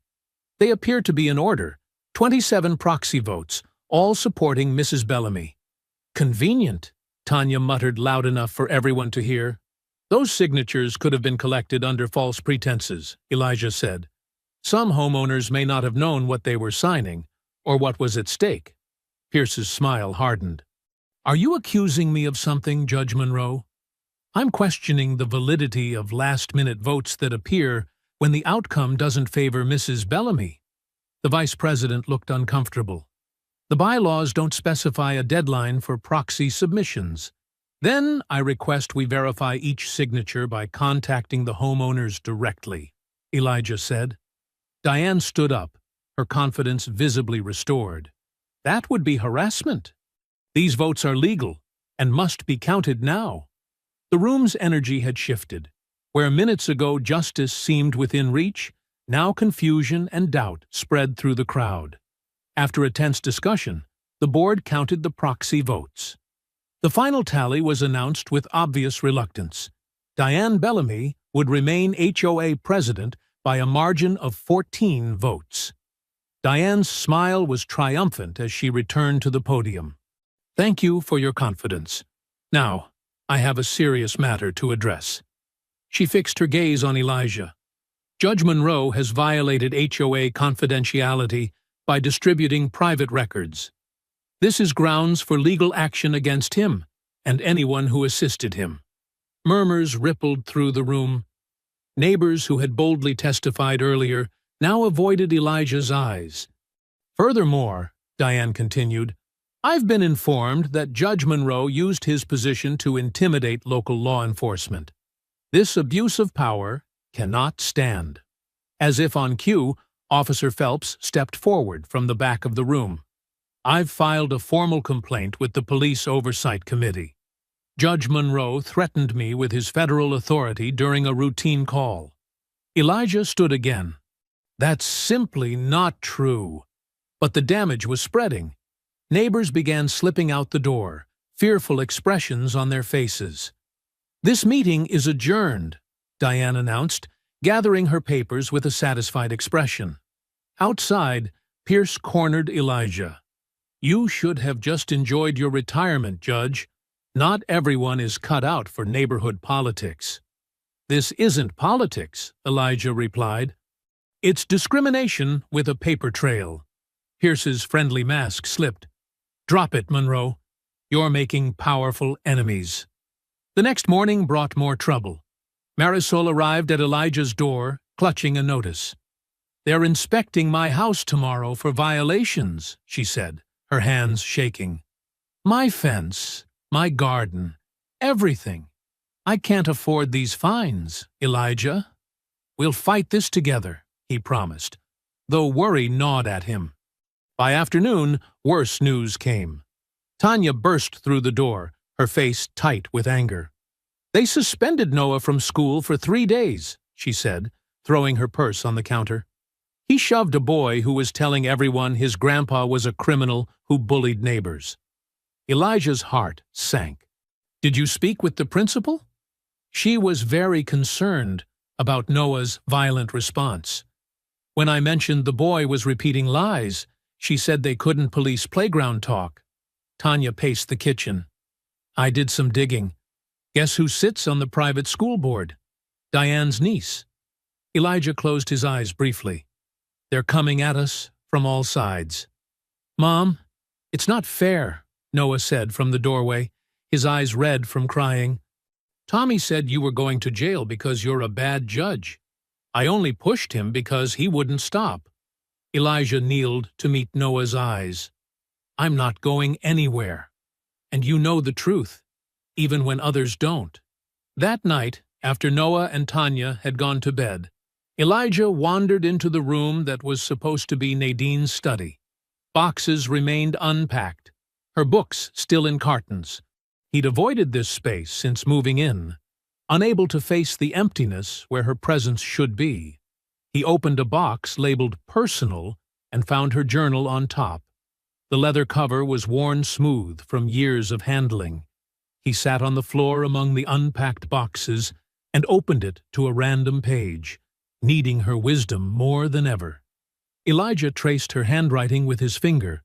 "They appear to be in order. 27 proxy votes, all supporting Mrs. Bellamy." "Convenient," Tanya muttered loud enough for everyone to hear. "Those signatures could have been collected under false pretenses," Elijah said. "Some homeowners may not have known what they were signing, or what was at stake." Pierce's smile hardened. "Are you accusing me of something, Judge Monroe? I'm questioning the validity of last-minute votes that appear when the outcome doesn't favor Mrs. Bellamy." The vice president looked uncomfortable. "The bylaws don't specify a deadline for proxy submissions." "Then I request we verify each signature by contacting the homeowners directly," Elijah said. Diane stood up, her confidence visibly restored. "That would be harassment. These votes are legal and must be counted now." The room's energy had shifted. Where minutes ago justice seemed within reach, now confusion and doubt spread through the crowd. After a tense discussion, the board counted the proxy votes. The final tally was announced with obvious reluctance. Diane Bellamy would remain HOA president by a margin of 14 votes. Diane's smile was triumphant as she returned to the podium. "Thank you for your confidence. Now, I have a serious matter to address." She fixed her gaze on Elijah. "Judge Monroe has violated HOA confidentiality by distributing private records. This is grounds for legal action against him and anyone who assisted him." Murmurs rippled through the room. Neighbors who had boldly testified earlier now avoided Elijah's eyes. "Furthermore," Diane continued, "I've been informed that Judge Monroe used his position to intimidate local law enforcement. This abuse of power cannot stand." As if on cue, Officer Phelps stepped forward from the back of the room. "I've filed a formal complaint with the Police Oversight Committee. Judge Monroe threatened me with his federal authority during a routine call." Elijah stood again. "That's simply not true." But the damage was spreading. Neighbors began slipping out the door, fearful expressions on their faces. "This meeting is adjourned," Diane announced, gathering her papers with a satisfied expression. Outside, Pierce cornered Elijah. "You should have just enjoyed your retirement, Judge. Not everyone is cut out for neighborhood politics." "This isn't politics," Elijah replied. "It's discrimination with a paper trail." Pierce's friendly mask slipped. "Drop it, Monroe. You're making powerful enemies." The next morning brought more trouble. Marisol arrived at Elijah's door, clutching a notice. "They're inspecting my house tomorrow for violations," she said, her hands shaking. "My fence, my garden, everything. I can't afford these fines, Elijah." "We'll fight this together," he promised, though worry gnawed at him. By afternoon, worse news came. Tanya burst through the door, her face tight with anger. "They suspended Noah from school for 3 days, she said, throwing her purse on the counter. "He shoved a boy who was telling everyone his grandpa was a criminal who bullied neighbors." Elijah's heart sank. "Did you speak with the principal?" She was very concerned about Noah's violent response. "When I mentioned the boy was repeating lies, she said they couldn't police playground talk." Tanya paced the kitchen. "I did some digging. Guess who sits on the private school board? Diane's niece." Elijah closed his eyes briefly. "They're coming at us from all sides." "Mom, it's not fair," Noah said from the doorway, his eyes red from crying. "Tommy said you were going to jail because you're a bad judge. I only pushed him because he wouldn't stop." Elijah kneeled to meet Noah's eyes. "I'm not going anywhere. And you know the truth, even when others don't." That night, after Noah and Tanya had gone to bed, Elijah wandered into the room that was supposed to be Nadine's study. Boxes remained unpacked, her books still in cartons. He'd avoided this space since moving in, unable to face the emptiness where her presence should be. He opened a box labeled Personal and found her journal on top. The leather cover was worn smooth from years of handling. He sat on the floor among the unpacked boxes and opened it to a random page, needing her wisdom more than ever. Elijah traced her handwriting with his finger,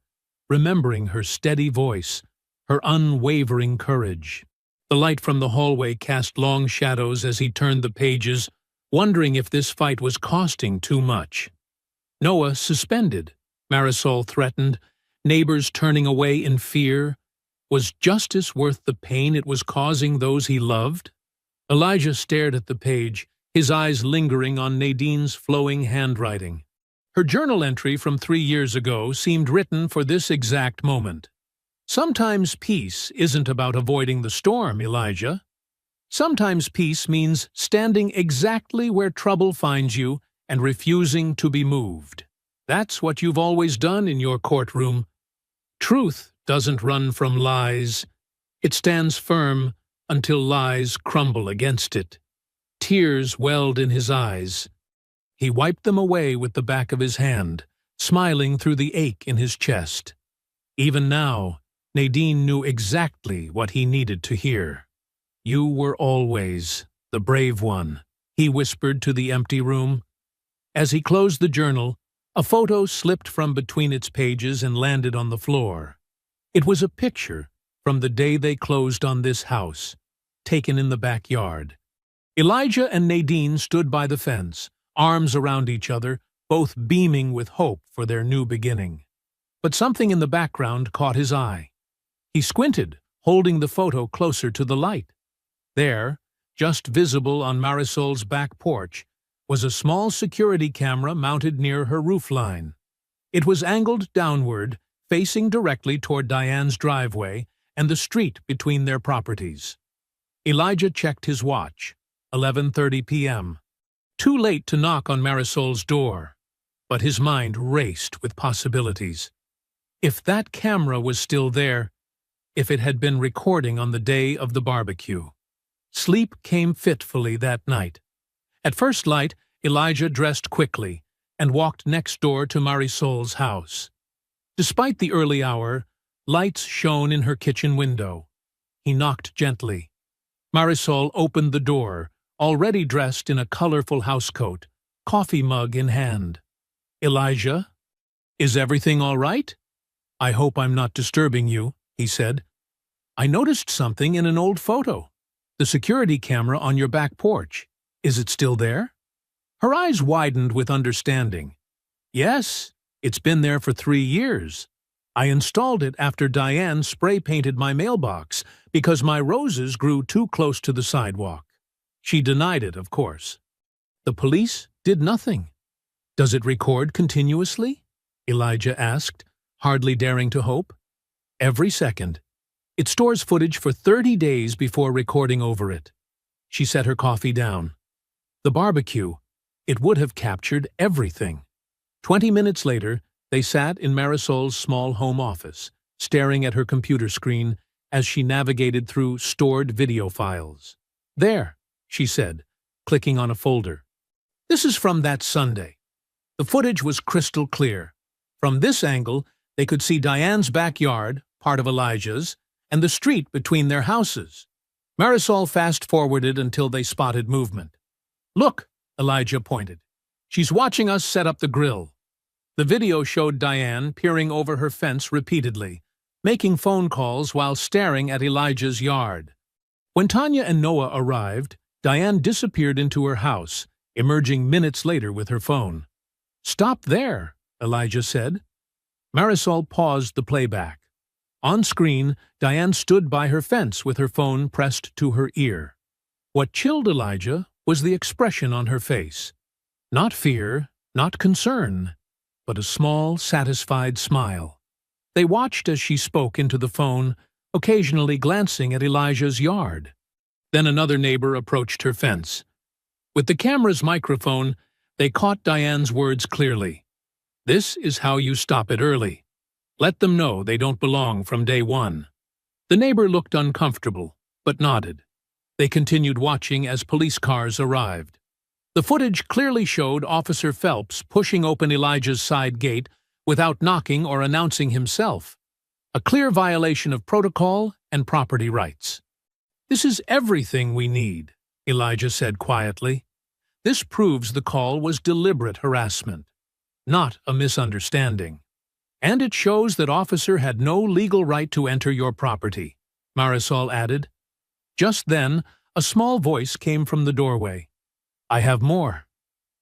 remembering her steady voice, her unwavering courage. The light from the hallway cast long shadows as he turned the pages, wondering if this fight was costing too much. Noah suspended, Marisol threatened, neighbors turning away in fear. Was justice worth the pain it was causing those he loved? Elijah stared at the page, his eyes lingering on Nadine's flowing handwriting. Her journal entry from 3 years ago seemed written for this exact moment. "Sometimes peace isn't about avoiding the storm, Elijah. Sometimes peace means standing exactly where trouble finds you and refusing to be moved. That's what you've always done in your courtroom. Truth doesn't run from lies. It stands firm until lies crumble against it." Tears welled in his eyes. He wiped them away with the back of his hand, smiling through the ache in his chest. Even now, Nadine knew exactly what he needed to hear. "You were always the brave one," he whispered to the empty room. As he closed the journal, a photo slipped from between its pages and landed on the floor. It was a picture from the day they closed on this house, taken in the backyard. Elijah and Nadine stood by the fence, arms around each other, both beaming with hope for their new beginning. But something in the background caught his eye. He squinted, holding the photo closer to the light. There, just visible on Marisol's back porch, was a small security camera mounted near her roofline. It was angled downward, facing directly toward Diane's driveway and the street between their properties. Elijah checked his watch. 11:30 p.m. too late to knock on Marisol's door, but his mind raced with possibilities. If that camera was still there, if it had been recording on the day of the barbecue. Sleep came fitfully that night. At first light, Elijah dressed quickly and walked next door to Marisol's house. Despite the early hour, lights shone in her kitchen window. He knocked gently. Marisol opened the door, already dressed in a colorful housecoat, coffee mug in hand. "Elijah, is everything all right? I hope I'm not disturbing you," he said. "I noticed something in an old photo. The security camera on your back porch. Is it still there?" Her eyes widened with understanding. "Yes, it's been there for 3 years. I installed it after Diane spray-painted my mailbox because my roses grew too close to the sidewalk." She denied it, of course. "The police did nothing." "Does it record continuously?" Elijah asked, hardly daring to hope. "Every second. It stores footage for 30 days before recording over it." She set her coffee down. The barbecue. It would have captured everything. 20 minutes later, they sat in Marisol's small home office, staring at her computer screen as she navigated through stored video files. "There," she said, clicking on a folder. "This is from that Sunday." The footage was crystal clear. From this angle, they could see Diane's backyard, part of Elijah's, and the street between their houses. Marisol fast-forwarded until they spotted movement. "Look," Elijah pointed. "She's watching us set up the grill." The video showed Diane peering over her fence repeatedly, making phone calls while staring at Elijah's yard. When Tanya and Noah arrived, Diane disappeared into her house, emerging minutes later with her phone. "Stop there," Elijah said. Marisol paused the playback. On screen, Diane stood by her fence with her phone pressed to her ear. What chilled Elijah was the expression on her face. Not fear, not concern, but a small, satisfied smile. They watched as she spoke into the phone, occasionally glancing at Elijah's yard. Then another neighbor approached her fence. With the camera's microphone, they caught Diane's words clearly. "This is how you stop it early. Let them know they don't belong from day one." The neighbor looked uncomfortable, but nodded. They continued watching as police cars arrived. The footage clearly showed Officer Phelps pushing open Elijah's side gate without knocking or announcing himself. A clear violation of protocol and property rights. "This is everything we need," Elijah said quietly. "This proves the call was deliberate harassment, not a misunderstanding. And it shows that officer had no legal right to enter your property," Marisol added. Just then, a small voice came from the doorway. "I have more."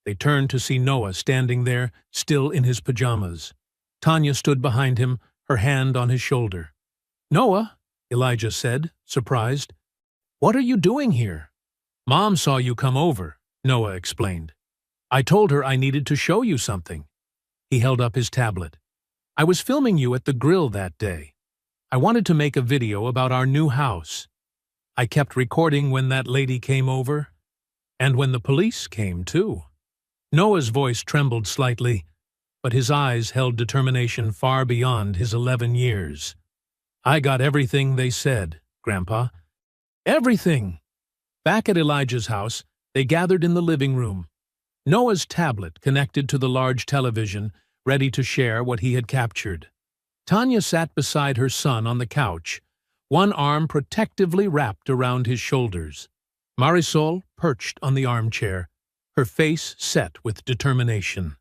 They turned to see Noah standing there, still in his pajamas. Tanya stood behind him, her hand on his shoulder. "Noah," Elijah said, surprised. "What are you doing here?" "Mom saw you come over," Noah explained. "I told her I needed to show you something." He held up his tablet. "I was filming you at the grill that day. I wanted to make a video about our new house. I kept recording when that lady came over, and when the police came, too." Noah's voice trembled slightly, but his eyes held determination far beyond his 11 years. "I got everything they said, Grandpa. Everything!" Back at Elijah's house, they gathered in the living room. Noah's tablet connected to the large television, ready to share what he had captured. Tanya sat beside her son on the couch, one arm protectively wrapped around his shoulders. Marisol perched on the armchair, her face set with determination.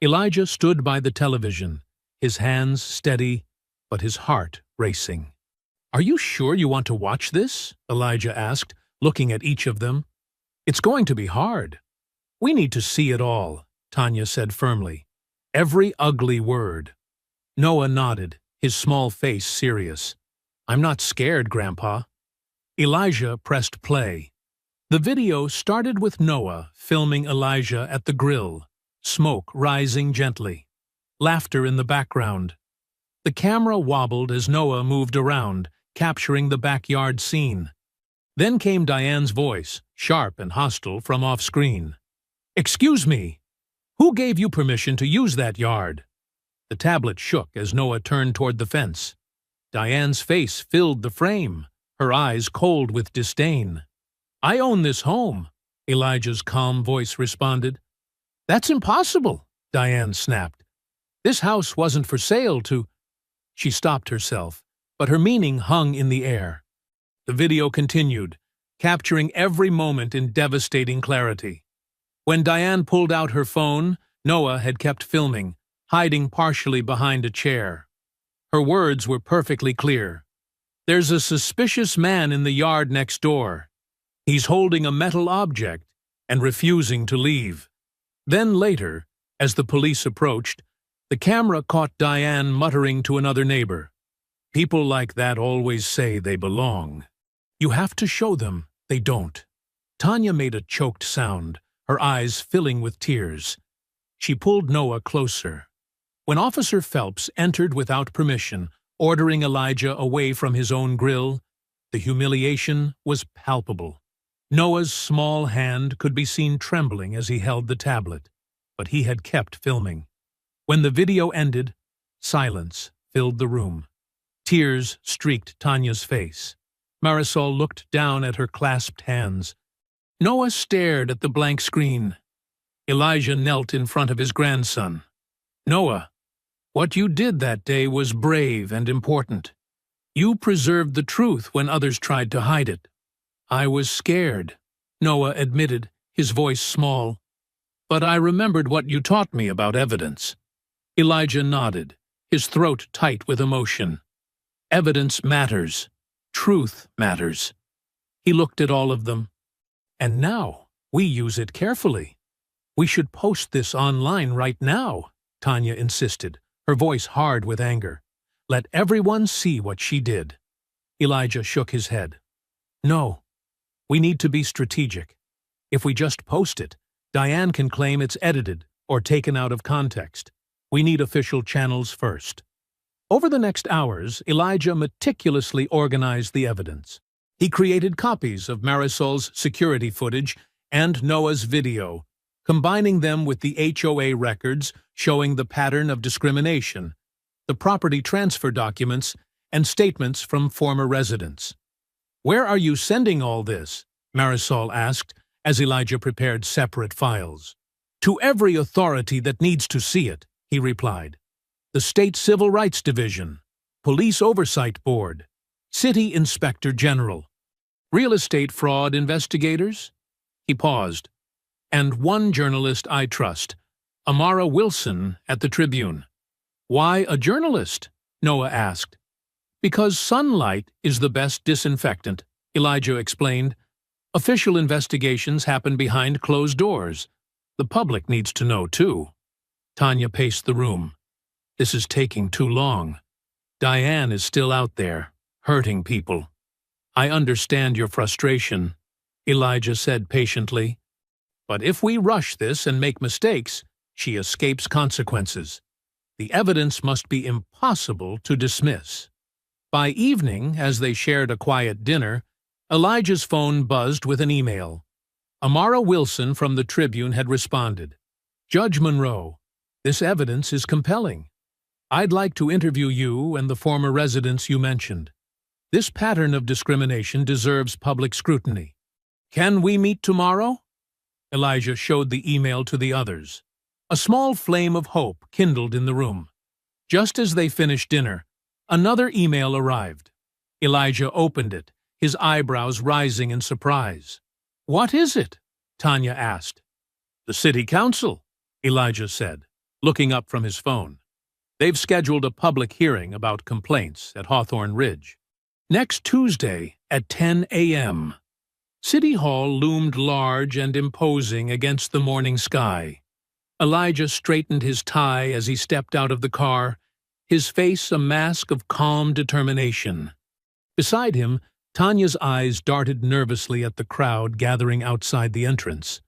Elijah stood by the television, his hands steady, but his heart racing. "Are you sure you want to watch this?" Elijah asked, looking at each of them. "It's going to be hard." "We need to see it all," Tanya said firmly. "Every ugly word." Noah nodded, his small face serious. "I'm not scared, Grandpa." Elijah pressed play. The video started with Noah filming Elijah at the grill, smoke rising gently, laughter in the background. The camera wobbled as Noah moved around, capturing the backyard scene. Then came Diane's voice, sharp and hostile from off-screen. "Excuse me, who gave you permission to use that yard?" The tablet shook as Noah turned toward the fence. Diane's face filled the frame, her eyes cold with disdain. "I own this home," Elijah's calm voice responded. "That's impossible," Diane snapped. "This house wasn't for sale to—" She stopped herself, but her meaning hung in the air. The video continued, capturing every moment in devastating clarity. When Diane pulled out her phone, Noah had kept filming, hiding partially behind a chair. Her words were perfectly clear. "There's a suspicious man in the yard next door. He's holding a metal object and refusing to leave." Then later, as the police approached, the camera caught Diane muttering to another neighbor, "People like that always say they belong. You have to show them they don't." Tanya made a choked sound, her eyes filling with tears. She pulled Noah closer. When Officer Phelps entered without permission, ordering Elijah away from his own grill, the humiliation was palpable. Noah's small hand could be seen trembling as he held the tablet, but he had kept filming. When the video ended, silence filled the room. Tears streaked Tanya's face. Marisol looked down at her clasped hands. Noah stared at the blank screen. Elijah knelt in front of his grandson. "Noah, what you did that day was brave and important. You preserved the truth when others tried to hide it." "I was scared," Noah admitted, his voice small. "But I remembered what you taught me about evidence." Elijah nodded, his throat tight with emotion. "Evidence matters. Truth matters." He looked at all of them. "And now we use it carefully. We should post this online right now," Tanya insisted, her voice hard with anger. "Let everyone see what she did." Elijah shook his head. "No. We need to be strategic. If we just post it, Diane can claim it's edited or taken out of context. We need official channels first." Over the next hours, Elijah meticulously organized the evidence. He created copies of Marisol's security footage and Noah's video, combining them with the HOA records showing the pattern of discrimination, the property transfer documents, and statements from former residents. "Where are you sending all this?" Marisol asked, as Elijah prepared separate files. "To every authority that needs to see it," he replied. "The State Civil Rights Division, Police Oversight Board, City Inspector General, real estate fraud investigators." He paused. "And one journalist I trust, Amara Wilson at the Tribune." "Why a journalist?" Noah asked. "Because sunlight is the best disinfectant," Elijah explained. "Official investigations happen behind closed doors. The public needs to know, too." Tanya paced the room. "This is taking too long. Diane is still out there, hurting people." "I understand your frustration," Elijah said patiently. "But if we rush this and make mistakes, she escapes consequences. The evidence must be impossible to dismiss." By evening, as they shared a quiet dinner, Elijah's phone buzzed with an email. Amara Wilson from the Tribune had responded. "Judge Monroe, this evidence is compelling. I'd like to interview you and the former residents you mentioned. This pattern of discrimination deserves public scrutiny. Can we meet tomorrow?" Elijah showed the email to the others. A small flame of hope kindled in the room. Just as they finished dinner, another email arrived. Elijah opened it, his eyebrows rising in surprise. "What is it?" Tanya asked. "The City Council," Elijah said, looking up from his phone. "They've scheduled a public hearing about complaints at Hawthorne Ridge. Next Tuesday at 10 a.m. City Hall loomed large and imposing against the morning sky. Elijah straightened his tie as he stepped out of the car, his face a mask of calm determination. Beside him, Tanya's eyes darted nervously at the crowd gathering outside the entrance.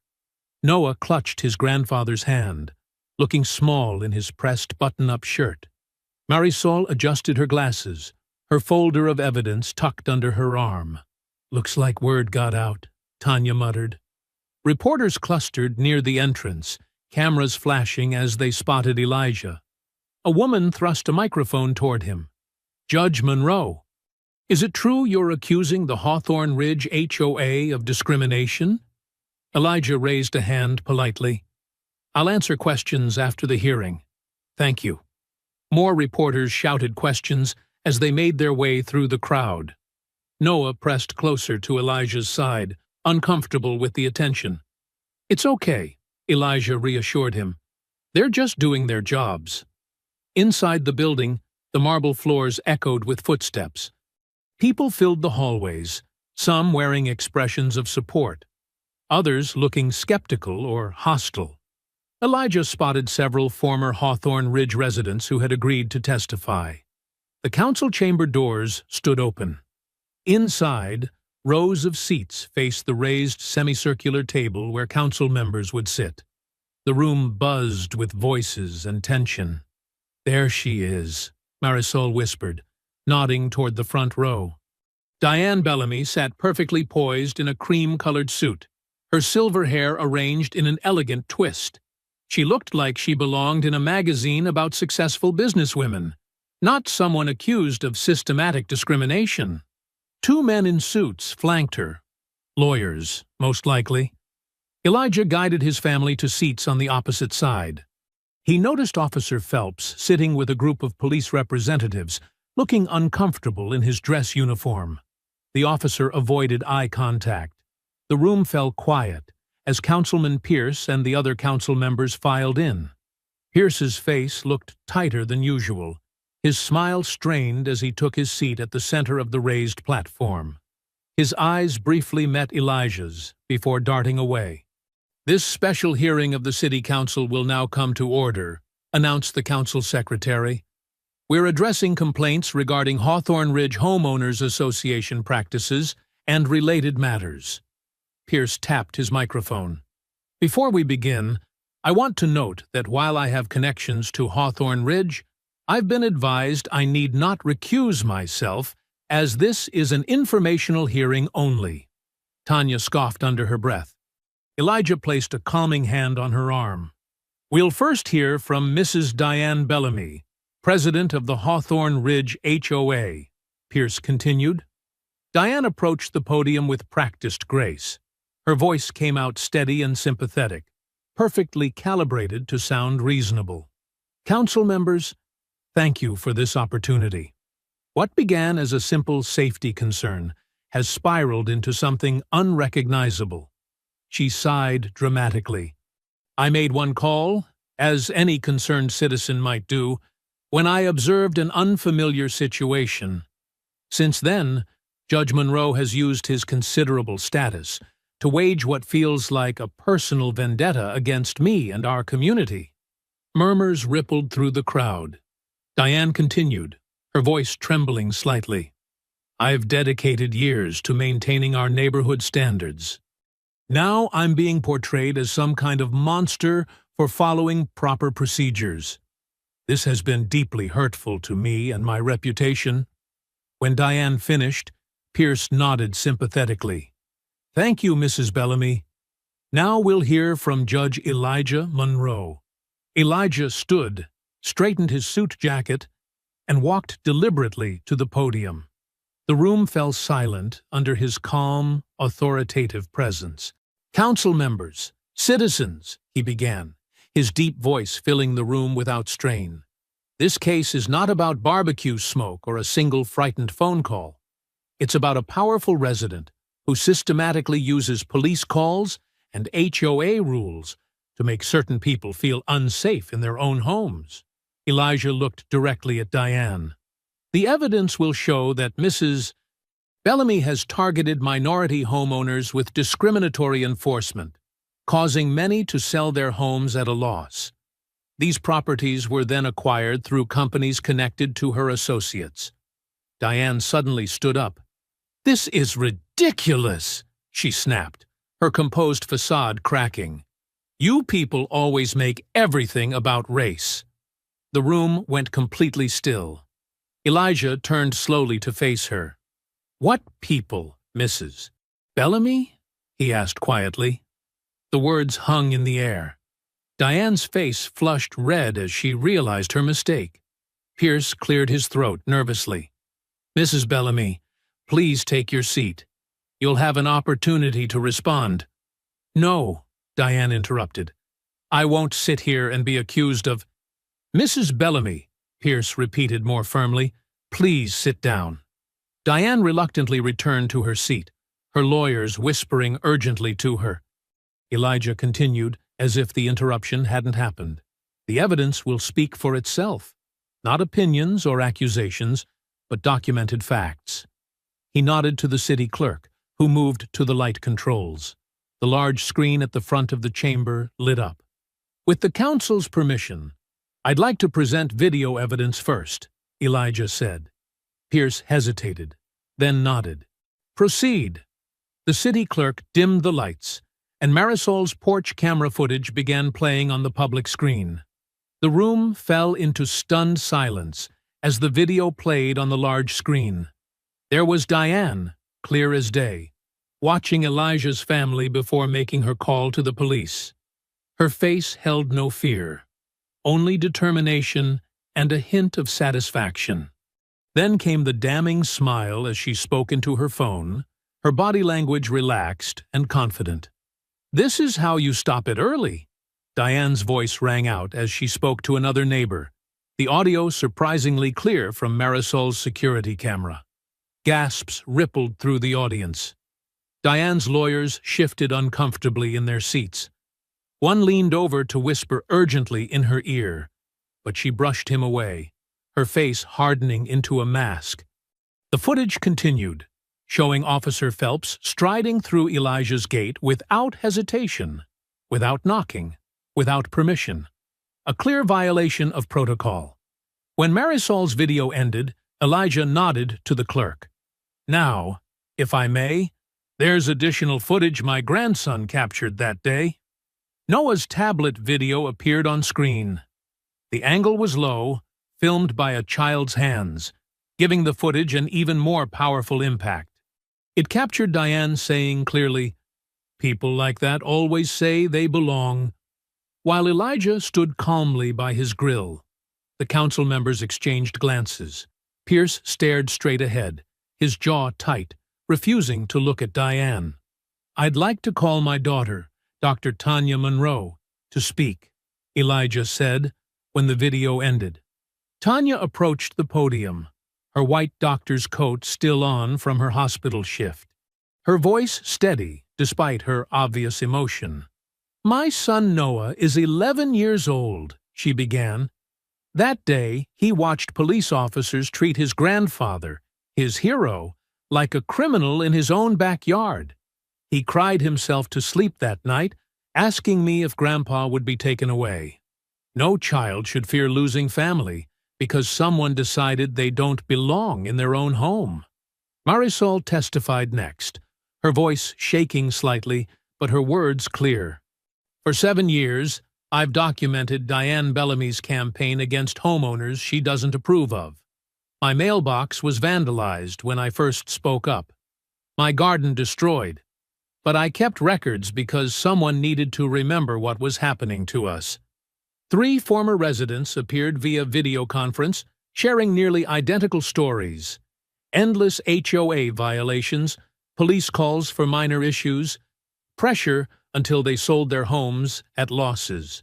Noah clutched his grandfather's hand, looking small in his pressed button-up shirt. Marisol adjusted her glasses, her folder of evidence tucked under her arm. "Looks like word got out," Tanya muttered. Reporters clustered near the entrance, cameras flashing as they spotted Elijah. A woman thrust a microphone toward him. "Judge Monroe, is it true you're accusing the Hawthorne Ridge HOA of discrimination?" Elijah raised a hand politely. "I'll answer questions after the hearing. Thank you." More reporters shouted questions as they made their way through the crowd. Noah pressed closer to Elijah's side, uncomfortable with the attention. "It's okay," Elijah reassured him. "They're just doing their jobs." Inside the building, the marble floors echoed with footsteps. People filled the hallways, some wearing expressions of support, others looking skeptical or hostile. Elijah spotted several former Hawthorne Ridge residents who had agreed to testify. The council chamber doors stood open. Inside, rows of seats faced the raised semicircular table where council members would sit. The room buzzed with voices and tension. "There she is," Marisol whispered, nodding toward the front row. Diane Bellamy sat perfectly poised in a cream-colored suit, her silver hair arranged in an elegant twist. She looked like she belonged in a magazine about successful businesswomen, not someone accused of systematic discrimination. Two men in suits flanked her. Lawyers, most likely. Elijah guided his family to seats on the opposite side. He noticed Officer Phelps sitting with a group of police representatives, looking uncomfortable in his dress uniform. The officer avoided eye contact. The room fell quiet as Councilman Pierce and the other council members filed in. Pierce's face looked tighter than usual, his smile strained as he took his seat at the center of the raised platform. His eyes briefly met Elijah's before darting away. "This special hearing of the City Council will now come to order," announced the council secretary. "We're addressing complaints regarding Hawthorne Ridge Homeowners Association practices and related matters." Pierce tapped his microphone. "Before we begin, I want to note that while I have connections to Hawthorne Ridge, I've been advised I need not recuse myself, as this is an informational hearing only." Tanya scoffed under her breath. Elijah placed a calming hand on her arm. "We'll first hear from Mrs. Diane Bellamy, president of the Hawthorne Ridge HOA," Pierce continued. Diane approached the podium with practiced grace. Her voice came out steady and sympathetic, perfectly calibrated to sound reasonable. "Council members, thank you for this opportunity. What began as a simple safety concern has spiraled into something unrecognizable." She sighed dramatically. "I made one call, as any concerned citizen might do, when I observed an unfamiliar situation. Since then, Judge Monroe has used his considerable status to wage what feels like a personal vendetta against me and our community." Murmurs rippled through the crowd. Diane continued, her voice trembling slightly. "I've dedicated years to maintaining our neighborhood standards. Now I'm being portrayed as some kind of monster for following proper procedures. This has been deeply hurtful to me and my reputation." When Diane finished, Pierce nodded sympathetically. "Thank you, Mrs. Bellamy. Now we'll hear from Judge Elijah Monroe." Elijah stood, straightened his suit jacket, and walked deliberately to the podium. The room fell silent under his calm, authoritative presence. "Council members, citizens," he began, his deep voice filling the room without strain. "This case is not about barbecue smoke or a single frightened phone call. It's about a powerful resident who systematically uses police calls and HOA rules to make certain people feel unsafe in their own homes." Elijah looked directly at Diane. "The evidence will show that Mrs. Bellamy has targeted minority homeowners with discriminatory enforcement, causing many to sell their homes at a loss. These properties were then acquired through companies connected to her associates." Diane suddenly stood up. "This is ridiculous," she snapped, her composed facade cracking. "You people always make everything about race." The room went completely still. Elijah turned slowly to face her. "What people, Mrs. Bellamy?" he asked quietly. The words hung in the air. Diane's face flushed red as she realized her mistake. Pierce cleared his throat nervously. "Mrs. Bellamy, please take your seat. You'll have an opportunity to respond." "No," Diane interrupted. "I won't sit here and be accused of—" "Mrs. Bellamy," Pierce repeated more firmly, "please sit down." Diane reluctantly returned to her seat, her lawyers whispering urgently to her. Elijah continued, as if the interruption hadn't happened. "The evidence will speak for itself. Not opinions or accusations, but documented facts." He nodded to the city clerk, who moved to the light controls. The large screen at the front of the chamber lit up. "With the council's permission, I'd like to present video evidence first," Elijah said. Pierce hesitated, then nodded. "Proceed." The city clerk dimmed the lights, and Marisol's porch camera footage began playing on the public screen. The room fell into stunned silence as the video played on the large screen. There was Diane, clear as day, watching Elijah's family before making her call to the police. Her face held no fear, only determination and a hint of satisfaction. Then came the damning smile as she spoke into her phone, her body language relaxed and confident. "This is how you stop it early." Diane's voice rang out as she spoke to another neighbor, the audio surprisingly clear from Marisol's security camera. Gasps rippled through the audience. Diane's lawyers shifted uncomfortably in their seats. One leaned over to whisper urgently in her ear, but she brushed him away, her face hardening into a mask. The footage continued, showing Officer Phelps striding through Elijah's gate without hesitation, without knocking, without permission. A clear violation of protocol. When Marisol's video ended, Elijah nodded to the clerk. "Now, if I may, there's additional footage my grandson captured that day." Noah's tablet video appeared on screen. The angle was low, filmed by a child's hands, giving the footage an even more powerful impact. It captured Diane saying clearly, "People like that always say they belong," while Elijah stood calmly by his grill. The council members exchanged glances. Pierce stared straight ahead, his jaw tight, refusing to look at Diane. "I'd like to call my daughter, Dr. Tanya Monroe, to speak," Elijah said when the video ended. Tanya approached the podium, her white doctor's coat still on from her hospital shift. Her voice steady despite her obvious emotion. "My son Noah is 11 years old," she began. "That day, he watched police officers treat his grandfather, his hero, like a criminal in his own backyard. He cried himself to sleep that night, asking me if Grandpa would be taken away. No child should fear losing family because someone decided they don't belong in their own home." Marisol testified next, her voice shaking slightly, but her words clear. "For 7 years, I've documented Diane Bellamy's campaign against homeowners she doesn't approve of. My mailbox was vandalized when I first spoke up. My garden destroyed. But I kept records because someone needed to remember what was happening to us." 3 former residents appeared via video conference, sharing nearly identical stories. Endless HOA violations, police calls for minor issues, pressure until they sold their homes at losses.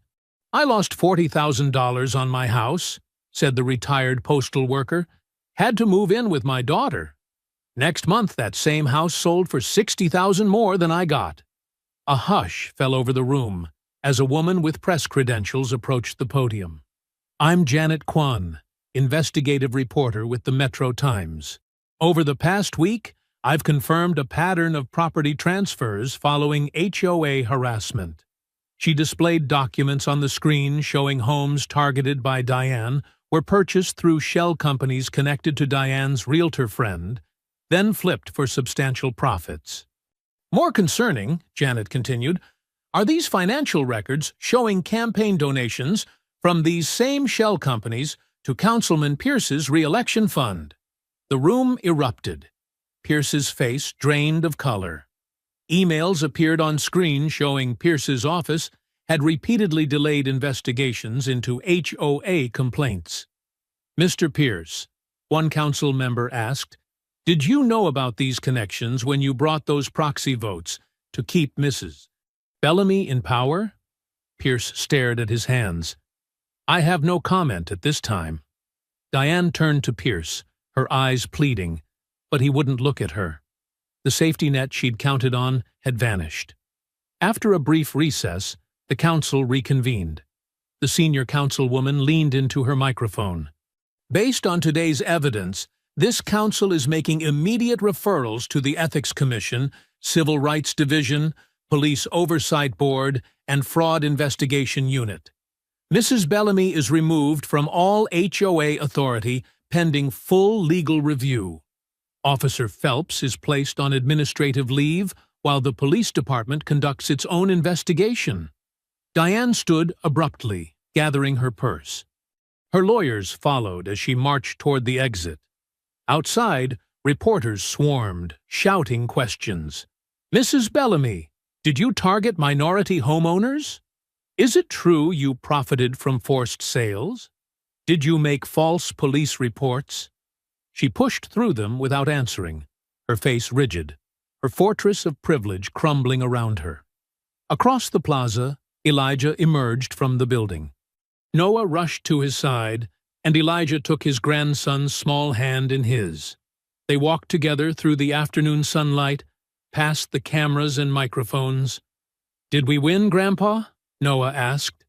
"I lost $40,000 on my house," said the retired postal worker. "Had to move in with my daughter. Next month, that same house sold for $60,000 more than I got." A hush fell over the room as a woman with press credentials approached the podium. "I'm Janet Kwan, investigative reporter with the Metro Times. Over the past week, I've confirmed a pattern of property transfers following HOA harassment." She displayed documents on the screen showing homes targeted by Diane were purchased through shell companies connected to Diane's realtor friend, then flipped for substantial profits. "More concerning," Janet continued, "are these financial records showing campaign donations from these same shell companies to Councilman Pierce's re-election fund." The room erupted. Pierce's face drained of color. Emails appeared on screen showing Pierce's office had repeatedly delayed investigations into HOA complaints. "Mr. Pierce," one council member asked, "did you know about these connections when you brought those proxy votes to keep Mrs. Bellamy in power?" Pierce stared at his hands. "I have no comment at this time." Diane turned to Pierce, her eyes pleading, but he wouldn't look at her. The safety net she'd counted on had vanished. After a brief recess, the council reconvened. The senior councilwoman leaned into her microphone. "Based on today's evidence, this council is making immediate referrals to the Ethics Commission, Civil Rights Division, Police Oversight Board, and Fraud Investigation Unit. Mrs. Bellamy is removed from all HOA authority pending full legal review. Officer Phelps is placed on administrative leave while the police department conducts its own investigation." Diane stood abruptly, gathering her purse. Her lawyers followed as she marched toward the exit. Outside, reporters swarmed, shouting questions. "Mrs. Bellamy, did you target minority homeowners? Is it true you profited from forced sales? Did you make false police reports?" She pushed through them without answering, her face rigid, her fortress of privilege crumbling around her. Across the plaza, Elijah emerged from the building. Noah rushed to his side, and Elijah took his grandson's small hand in his. They walked together through the afternoon sunlight, past the cameras and microphones. "Did we win, Grandpa?" Noah asked.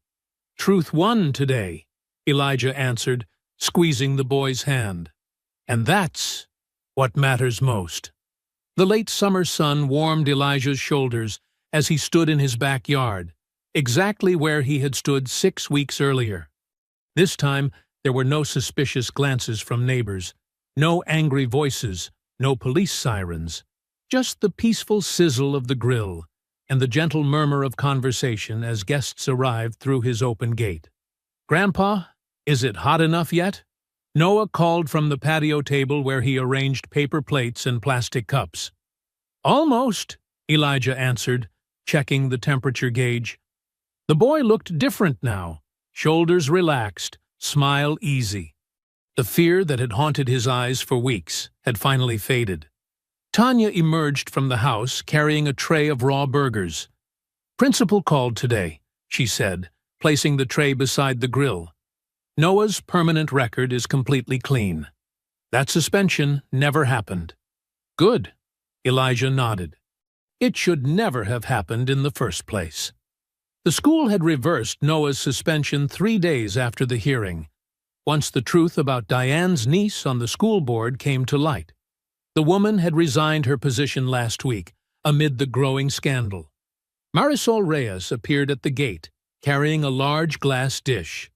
"Truth won today," Elijah answered, squeezing the boy's hand. "And that's what matters most." The late summer sun warmed Elijah's shoulders as he stood in his backyard, exactly where he had stood 6 weeks earlier. This time, there were no suspicious glances from neighbors, no angry voices, no police sirens, just the peaceful sizzle of the grill and the gentle murmur of conversation as guests arrived through his open gate. "Grandpa, is it hot enough yet?" Noah called from the patio table where he arranged paper plates and plastic cups. "Almost," Elijah answered, checking the temperature gauge. The boy looked different now, shoulders relaxed, smile easy. The fear that had haunted his eyes for weeks had finally faded. Tanya emerged from the house carrying a tray of raw burgers. "Principal called today," she said, placing the tray beside the grill. "Noah's permanent record is completely clean. That suspension never happened." "Good," Elijah nodded. "It should never have happened in the first place." The school had reversed Noah's suspension 3 days after the hearing, once the truth about Diane's niece on the school board came to light. The woman had resigned her position last week, amid the growing scandal. Marisol Reyes appeared at the gate, carrying a large glass dish.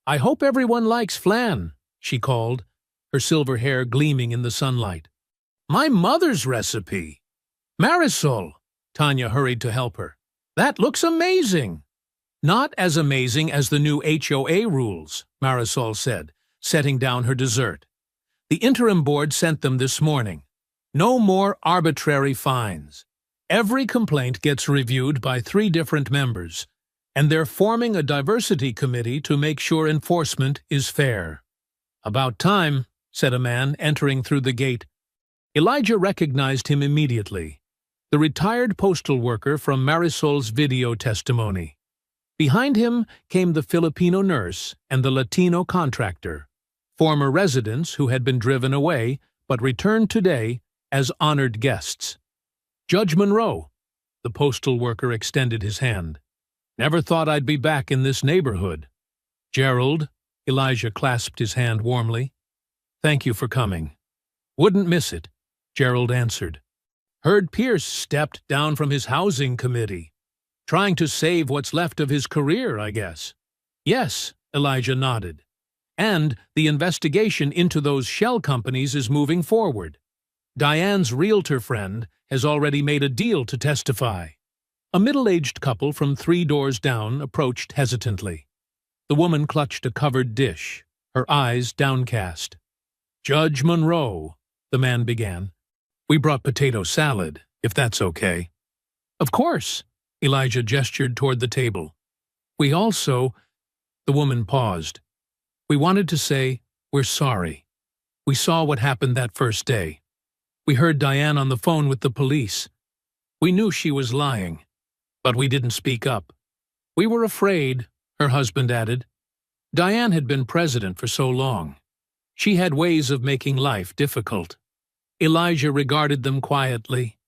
"I hope everyone likes flan," she called, her silver hair gleaming in the sunlight. "My mother's recipe." "Marisol," Tanya hurried to help her. "That looks amazing." "Not as amazing as the new HOA rules," Marisol said, setting down her dessert. "The interim board sent them this morning. No more arbitrary fines. Every complaint gets reviewed by 3 different members, and they're forming a diversity committee to make sure enforcement is fair." "About time," said a man entering through the gate. Elijah recognized him immediately, the retired postal worker from Marisol's video testimony. Behind him came the Filipino nurse and the Latino contractor, former residents who had been driven away but returned today as honored guests. "Judge Monroe," the postal worker extended his hand. "Never thought I'd be back in this neighborhood." "Gerald," Elijah clasped his hand warmly. "Thank you for coming." "Wouldn't miss it," Gerald answered. "Heard Pierce stepped down from his housing committee. Trying to save what's left of his career, I guess." "Yes," Elijah nodded. "And the investigation into those shell companies is moving forward. Diane's realtor friend has already made a deal to testify." A middle-aged couple from 3 doors down approached hesitantly. The woman clutched a covered dish, her eyes downcast. "Judge Monroe," the man began. "We brought potato salad, if that's okay." Of course, Elijah gestured toward the table. We also, the woman paused. We wanted to say, we're sorry. We saw what happened that first day. We heard Diane on the phone with the police. We knew she was lying, but we didn't speak up. We were afraid, her husband added. Diane had been president for so long. She had ways of making life difficult. Elijah regarded them quietly.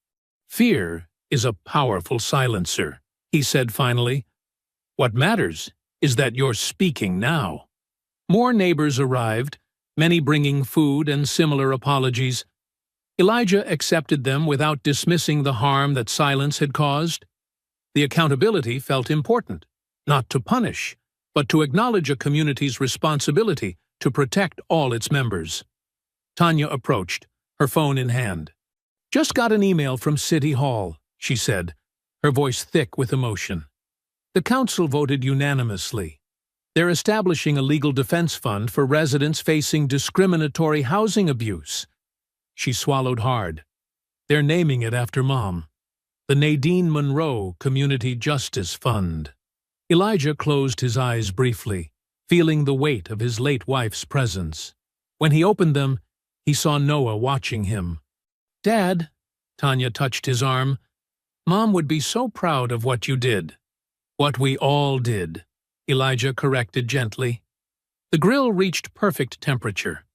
Fear is a powerful silencer, he said finally. What matters is that you're speaking now. More neighbors arrived, many bringing food and similar apologies. Elijah accepted them without dismissing the harm that silence had caused. The accountability felt important, not to punish, but to acknowledge a community's responsibility to protect all its members. Tanya approached, her phone in hand. Just got an email from City Hall, she said, her voice thick with emotion. The council voted unanimously. They're establishing a legal defense fund for residents facing discriminatory housing abuse. She swallowed hard. They're naming it after Mom. The Nadine Monroe Community Justice Fund. Elijah closed his eyes briefly, feeling the weight of his late wife's presence. When he opened them, he saw Noah watching him. Dad, Tanya touched his arm, Mom would be so proud of what you did. What we all did, Elijah corrected gently. The grill reached perfect temperature.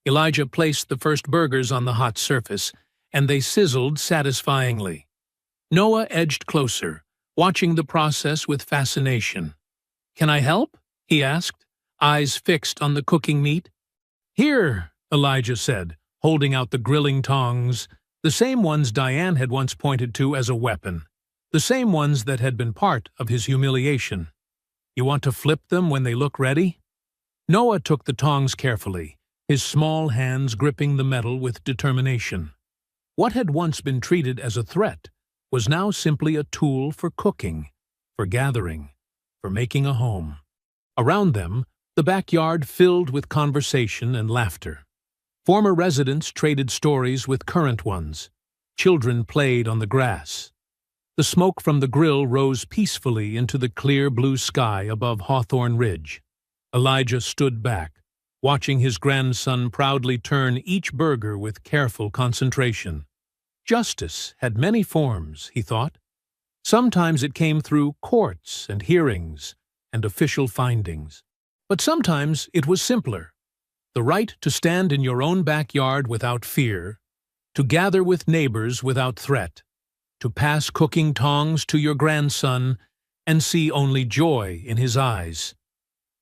Elijah placed the first burgers on the hot surface, and they sizzled satisfyingly. Noah edged closer, watching the process with fascination. Can I help? He asked, eyes fixed on the cooking meat. Here, Elijah said, holding out the grilling tongs, the same ones Diane had once pointed to as a weapon, the same ones that had been part of his humiliation. You want to flip them when they look ready? Noah took the tongs carefully, his small hands gripping the metal with determination. What had once been treated as a threat was now simply a tool for cooking, for gathering, for making a home. Around them, the backyard filled with conversation and laughter. Former residents traded stories with current ones. Children played on the grass. The smoke from the grill rose peacefully into the clear blue sky above Hawthorne Ridge. Elijah stood back, watching his grandson proudly turn each burger with careful concentration. Justice had many forms, he thought. Sometimes it came through courts and hearings and official findings. But sometimes it was simpler. The right to stand in your own backyard without fear, to gather with neighbors without threat, to pass cooking tongs to your grandson and see only joy in his eyes.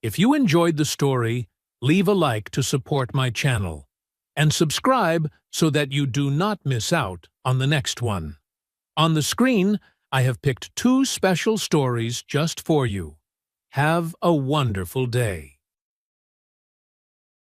If you enjoyed the story, leave a like to support my channel, and subscribe so that you do not miss out on the next one. On the screen, I have picked 2 special stories just for you. Have a wonderful day.